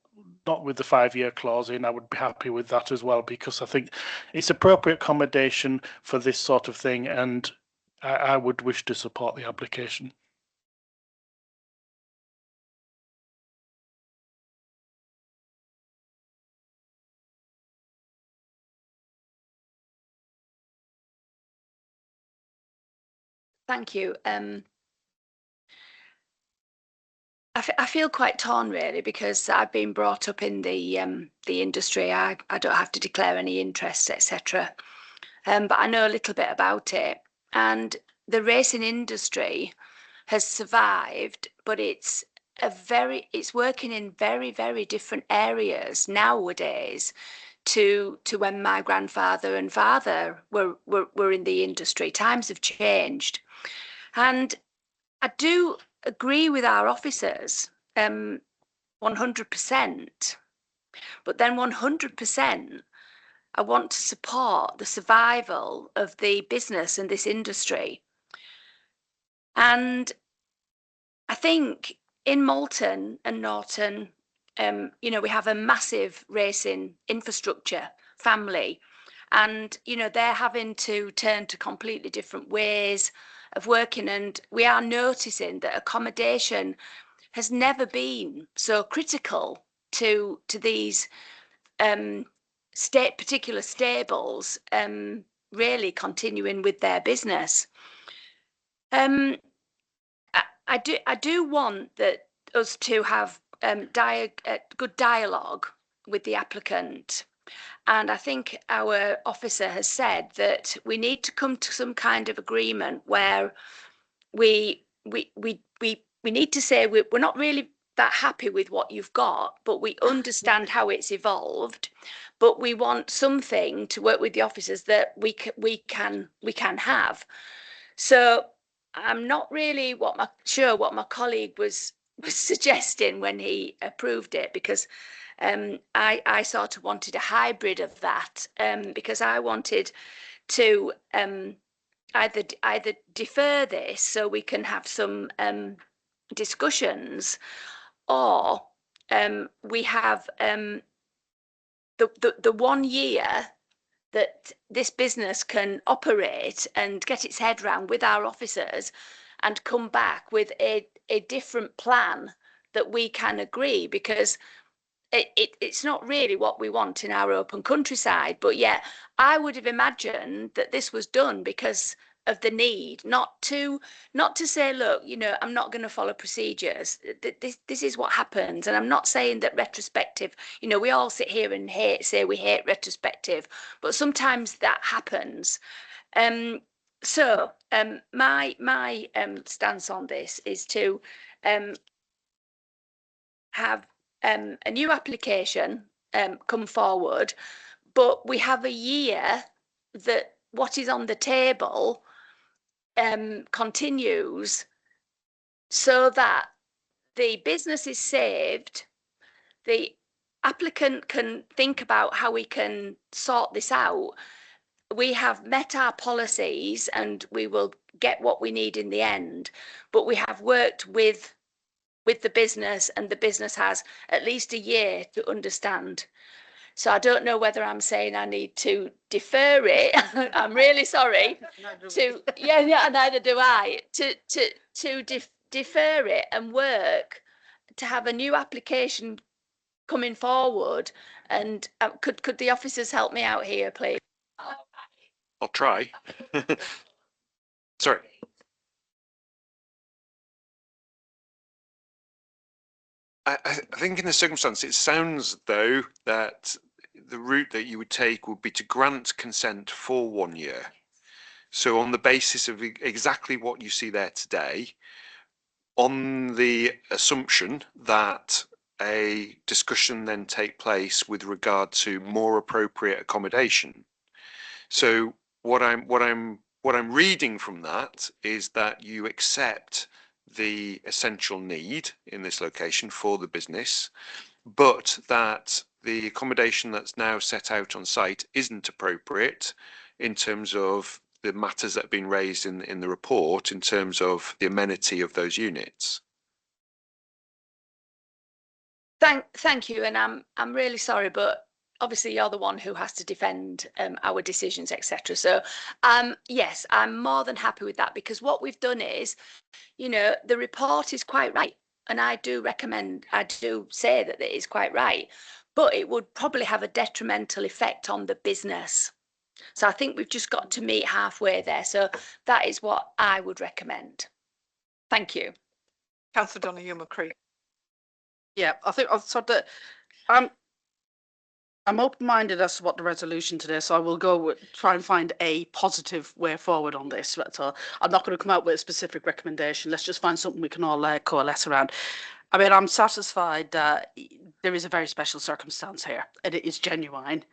not with the 5-year clause in. I would be happy with that as well, because I think it's appropriate accommodation for this sort of thing, and I would wish to support the application. Thank you. I feel quite torn really, because I've been brought up in the industry. I don't have to declare any interest, etc. But I know a little bit about it, and the racing industry has survived, but it's working in very, very different areas nowadays to when my grandfather and father were in the industry. Times have changed, and I do agree with our officers 100%, but then 100%, I want to support the survival of the business and this industry. And I think in Malton and Norton, you know, we have a massive racing infrastructure family, and you know, they're having to turn to completely different ways of working, and we are noticing that accommodation has never been so critical to these particular stables really continuing with their business. I do want that us to have good dialogue with the applicant, and I think our officer has said that we need to come to some kind of agreement where we need to say we're not really that happy with what you've got, but we understand how it's evolved, but we want something to work with the officers that we can have. So I'm not really sure what my colleague was suggesting when he approved it, because I sort of wanted a hybrid of that, because I wanted to either defer this so we can have some discussions, or we have the 1 year that this business can operate and get its head round with our officers and come back with a different plan that we can agree, because it's not really what we want in our open countryside. But yeah, I would have imagined that this was done because of the need, not to say, look, you know, I'm not going to follow procedures. This is what happens, and I'm not saying that retrospective, you know, we all sit here and say we hate retrospective, but sometimes that happens. So my stance on this is to have a new application come forward, but we have a year that what is on the table continues, so that the business is saved, the applicant can think about how we can sort this out. We have met our policies and we will get what we need in the end, but we have worked with the business, and the business has at least a year to understand. So I don't know whether I'm saying I need to defer it. I'm really sorry. Neither do I. To defer it and work to have a new application coming forward. And could the officers help me out here, please? I'll try. Sorry. I think in the circumstance, it sounds though that the route that you would take would be to grant consent for 1 year. So on the basis of exactly what you see there today, on the assumption that a discussion then take place with regard to more appropriate accommodation. So what I'm reading from that is that you accept the essential need in this location for the business, but that the accommodation that's now set out on site isn't appropriate in terms of the matters that have been raised in the report, in terms of the amenity of those units. Thank you, and I'm really sorry, but obviously you're the one who has to defend our decisions, etc. So yes, I'm more than happy with that, because what we've done is, you know, the report is quite right, and I do say that it is quite right, but it would probably have a detrimental effect on the business. So I think we've just got to meet halfway there. So that is what I would recommend. Thank you. Councillor Donahue McCree. Yeah, I think I've sort of, I'm open-minded as to what the resolution today, so I will try and find a positive way forward on this. So I'm not going to come out with a specific recommendation. Let's just find something we can all coalesce around. I mean, I'm satisfied that there is a very special circumstance here, and it is genuine.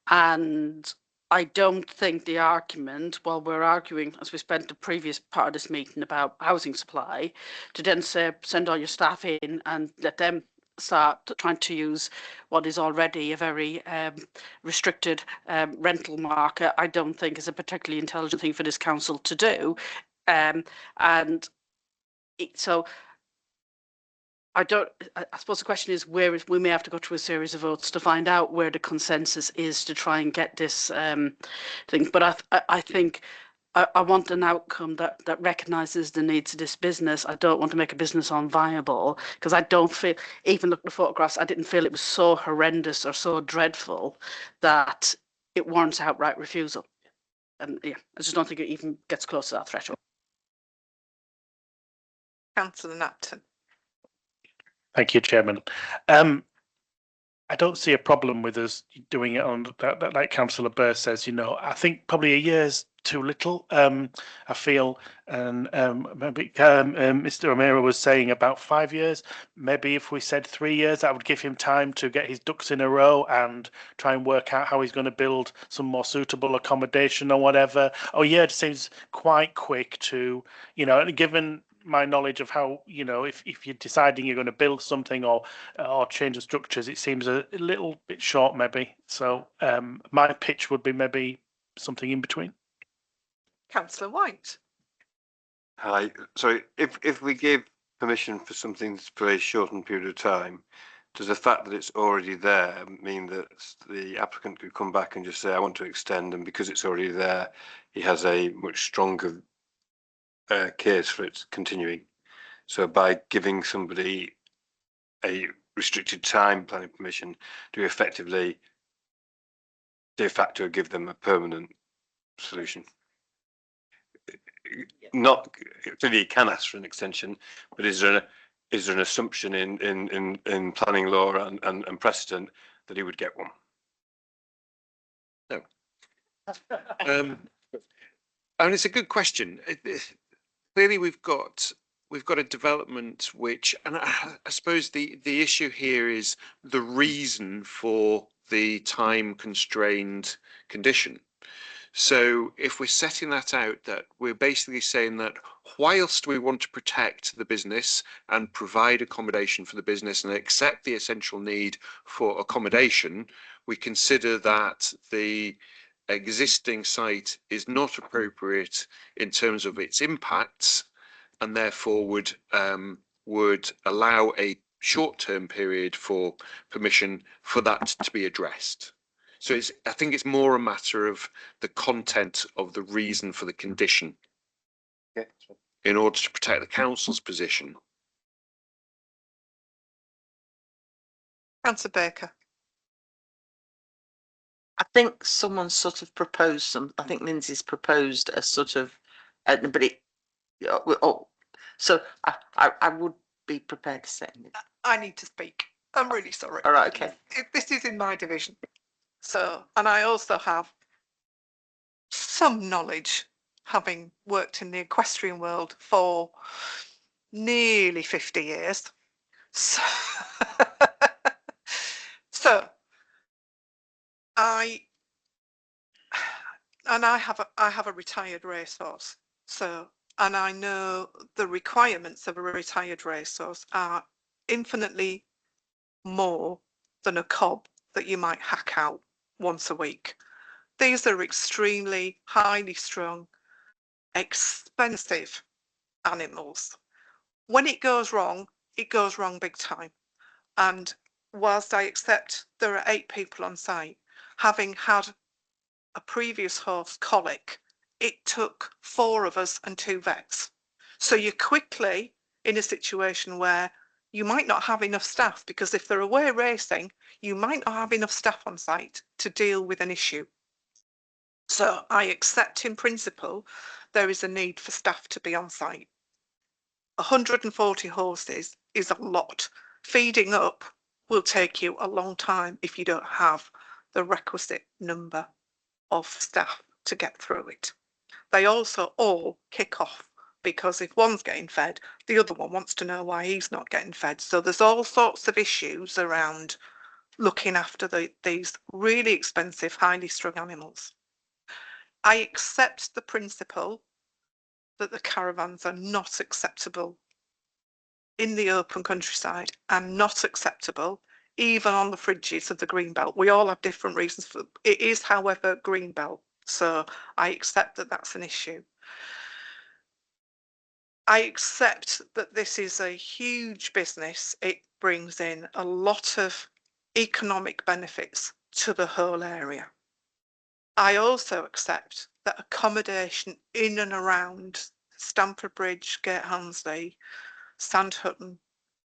And I don't think the argument, while we're arguing, as we spent the previous part of this meeting about housing supply, to then say, send all your staff in and let them start trying to use what is already a very restricted rental market, I don't think is a particularly intelligent thing for this council to do. So I suppose the question is where we may have to go through a series of votes to find out where the consensus is to try and get this thing. But I think I want an outcome that recognises the needs of this business. I don't want to make a business unviable, because I don't feel, even looking at the photographs, I didn't feel it was so horrendous or so dreadful that it warrants outright refusal. And yeah, I just don't think it even gets close to that threshold. Councillor Napton. Thank you, Chairman. I don't see a problem with us doing it on that, like Councillor Burr says. You know, I think probably a year's too little. I feel, and maybe Mr. O'Meara was saying about 5 years. Maybe if we said 3 years, that would give him time to get his ducks in a row and try and work out how he's going to build some more suitable accommodation or whatever. Oh, yeah, it seems quite quick to, you know, given my knowledge of how, you know, if you're deciding you're going to build something or change the structures, it seems a little bit short maybe. So my pitch would be maybe something in between. Councillor White. Hi. So if we give permission for something for a shortened period of time, does the fact that it's already there mean that the applicant could come back and just say, I want to extend, and because it's already there, he has a much stronger case for it continuing? So by giving somebody a restricted time planning permission, do we effectively de facto give them a permanent solution? Not clearly, you can ask for an extension, but is there an assumption in planning law and precedent that he would get one? No. And it's a good question. Clearly, we've got a development which, and I suppose the issue here is the reason for the time constrained condition. So if we're setting that out, that we're basically saying that whilst we want to protect the business and provide accommodation for the business and accept the essential need for accommodation, we consider that the existing site is not appropriate in terms of its impacts, and therefore would allow a short-term period for permission for that to be addressed. So I think it's more a matter of the content of the reason for the condition in order to protect the council's position. Councillor Baker. I think someone sort of proposed some. I think Lindsay's proposed a sort of, but it. So I would be prepared to second it. I need to speak. I'm really sorry. All right, okay. This is in my division. So, and I also have some knowledge, having worked in the equestrian world for nearly 50 years. So, so I have a retired racehorse. So, and I know the requirements of a retired racehorse are infinitely more than a cob that you might hack out once a week. These are extremely highly strung, expensive animals. When it goes wrong big time. And whilst I accept there are 8 people on site, having had a previous horse colic, it took 4 of us and 2 vets. So you're quickly in a situation where you might not have enough staff, because if they're away racing, you might not have enough staff on site to deal with an issue. So I accept in principle there is a need for staff to be on site. 140 horses is a lot. Feeding up will take you a long time if you don't have the requisite number of staff to get through it. They also all kick off, because if one's getting fed, the other one wants to know why he's not getting fed. So there's all sorts of issues around looking after these really expensive, highly strung animals. I accept the principle that the caravans are not acceptable in the open countryside and not acceptable, even on the fringes of the Greenbelt. We all have different reasons for it. Is, however, Greenbelt, so I accept that that's an issue. I accept that this is a huge business. It brings in a lot of economic benefits to the whole area. I also accept that accommodation in and around Stamford Bridge, Gate Hansley, Sandhutton,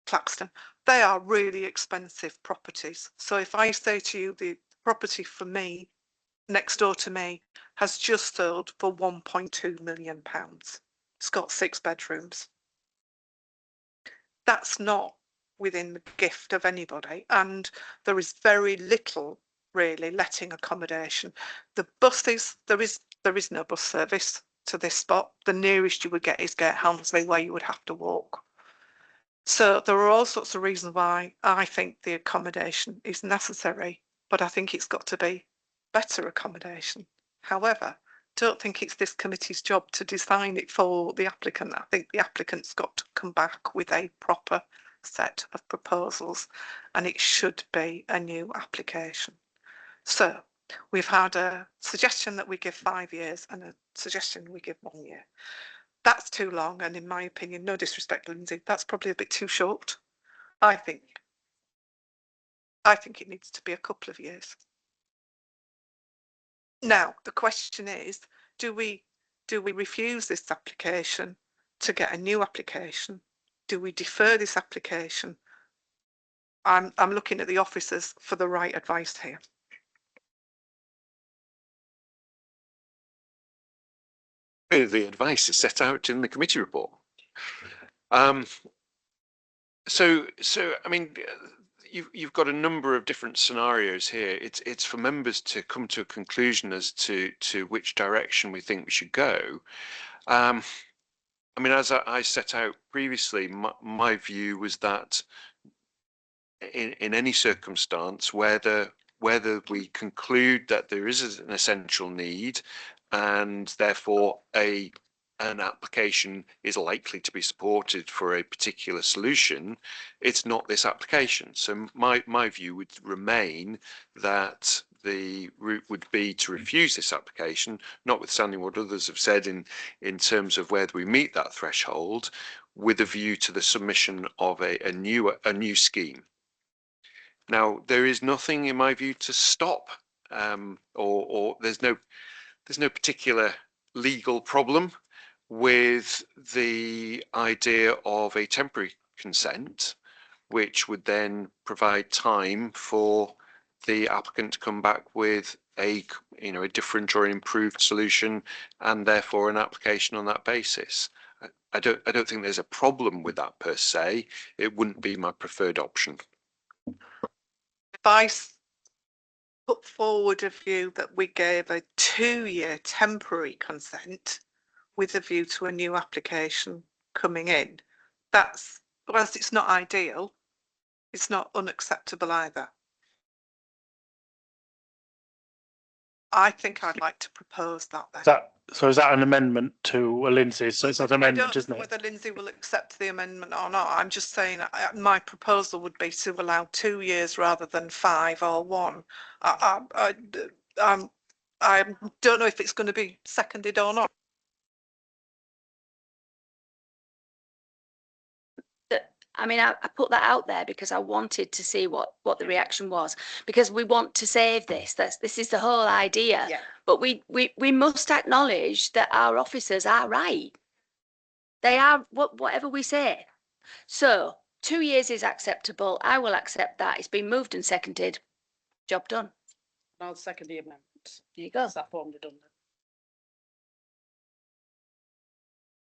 Claxton, they are really expensive properties. So if I say to you the property for me, next door to me, has just sold for £1.2 million. It's got 6 bedrooms. That's not within the gift of anybody, and there is very little really letting accommodation. The buses, there is no bus service to this spot. The nearest you would get is Gate Hansley, where you would have to walk. So there are all sorts of reasons why I think the accommodation is necessary, but I think it's got to be better accommodation. However, don't think it's this committee's job to design it for the applicant. I think the applicant's got to come back with a proper set of proposals, and it should be a new application. So we've had a suggestion that we give 5 years and a suggestion we give 1 year. That's too long, and in my opinion, no disrespect, Lindsay, that's probably a bit too short. I think it needs to be a couple of years. Now, the question is, do we refuse this application to get a new application? Do we defer this application? I'm looking at the officers for the right advice here. The advice is set out in the committee report. So I mean, you've got a number of different scenarios here. It's for members to come to a conclusion as to which direction we think we should go. I mean, as I set out previously, my view was that in any circumstance, whether we conclude that there is an essential need and therefore an application is likely to be supported for a particular solution, it's not this application. So my view would remain that the route would be to refuse this application, notwithstanding what others have said in terms of whether we meet that threshold, with a view to the submission of a new scheme. Now, there is nothing in my view to stop, or there's no particular legal problem with the idea of a temporary consent, which would then provide time for the applicant to come back with a different or improved solution, and therefore an application on that basis. I don't think there's a problem with that per se. It wouldn't be my preferred option. If I put forward a view that we gave a 2-year temporary consent with a view to a new application coming in, that's, whilst it's not ideal, it's not unacceptable either. I think I'd like to propose that then. Is that an amendment to Lindsay's? So it's not an amendment, isn't it? I don't know whether Lindsay will accept the amendment or not. I'm just saying my proposal would be to allow 2 years rather than 5 or 1. I don't know if it's going to be seconded or not. I mean, I put that out there because I wanted to see what the reaction was, because we want to save this. This is the whole idea. Yeah. But we must acknowledge that our officers are right. They are whatever we say. So 2 years is acceptable. I will accept that. It's been moved and seconded. Job done. I'll second the amendment. There you go. Is that formally done then?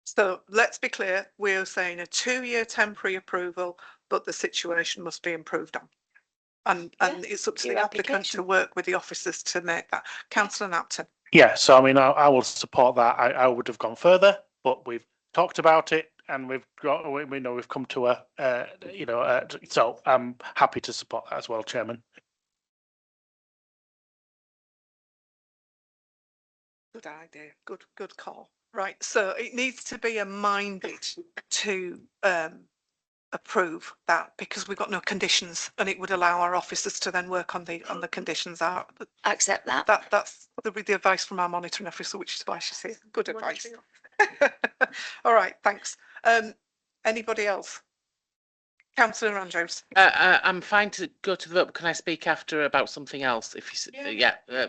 So let's be clear, we're saying a 2-year temporary approval, but the situation must be improved on. And it's up to the applicant to work with the officers to make that. Councillor Napton. Yeah, so I mean, I will support that. I would have gone further, but we've talked about it and we've come to a, so I'm happy to support that as well, Chairman. Good idea. Good call. Right. So it needs to be minded to approve that because we've got no conditions, and it would allow our officers to then work on the conditions. Accept that. That's the advice from our monitoring officer, which is why she's here. Good advice. All right, thanks. Anybody else? Councillor Andrews. I'm fine to go to the vote. But can I speak after about something else? If you,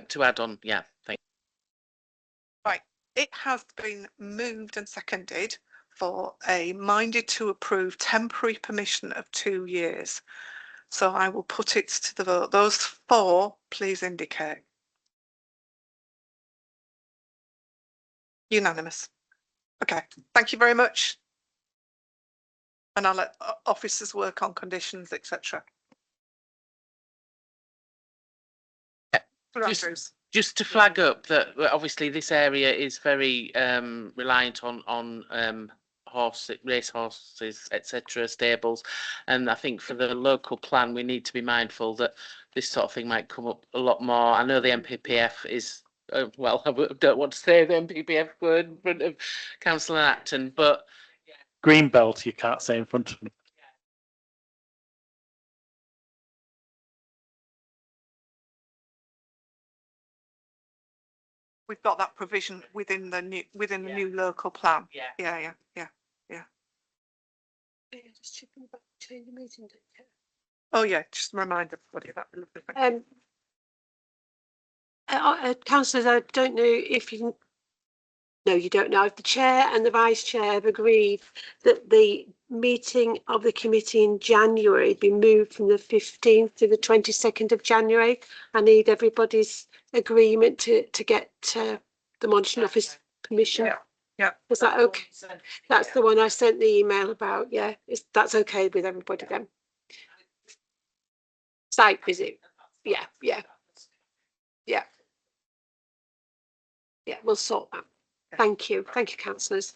to add on, yeah, thank you. Right, it has been moved and seconded for a minded to approve temporary permission of 2 years. So I will put it to the vote. Those for, please indicate. Unanimous. Okay, thank you very much. And I'll let officers work on conditions, etc. Just to flag up that obviously this area is very reliant on race horses, etc., stables, and I think for the local plan we need to be mindful that this sort of thing might come up a lot more. I know the MPPF is well, I don't want to say the MPPF word in front of Councillor Acton, but Greenbelt you can't say in front of them. We've got that provision within the new local plan. Yeah. Oh yeah, just remind everybody of that. Councillors, I don't know if you no, you don't know if the chair and the vice chair have agreed that the meeting of the committee in January be moved from the 15th to the 22nd of January. I need everybody's agreement to get the monitoring office permission. Yeah. Is that okay? That's the one I sent the email about. Yeah, that's okay with everybody then. Site visit. Yeah. We'll sort that. Thank you, councillors.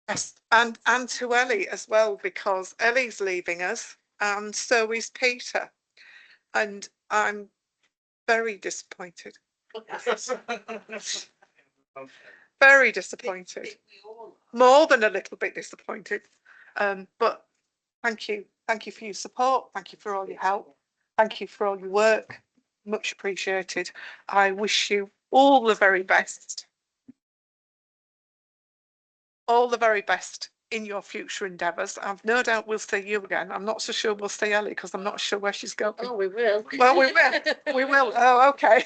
Yes, and to Ellie as well, because Ellie's leaving us, and so is Peter, and I'm very disappointed. Very disappointed. More than a little bit disappointed. But thank you for your support. Thank you for all your help. Thank you for all your work. Much appreciated. I wish you all the very best. All the very best in your future endeavours. I've no doubt we'll see you again. I'm not so sure we'll see Ellie because I'm not sure where she's going. Oh, we will. Well, we will. We will. Oh, okay.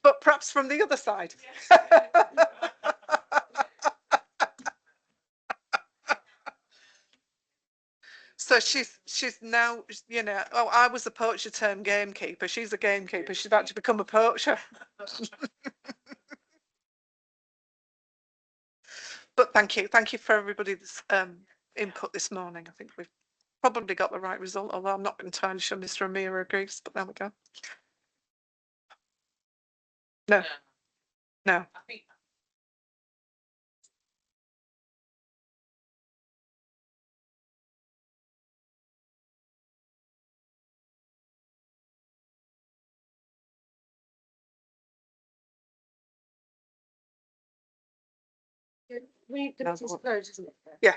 But perhaps from the other side. So she's now, you know, oh, I was a poacher turned gamekeeper. She's a gamekeeper. She's about to become a poacher. But thank you for everybody's input this morning. I think we've probably got the right result, although I'm not entirely sure Mr. Amira agrees, but there we go. No. The meeting's closed, isn't it? Yeah.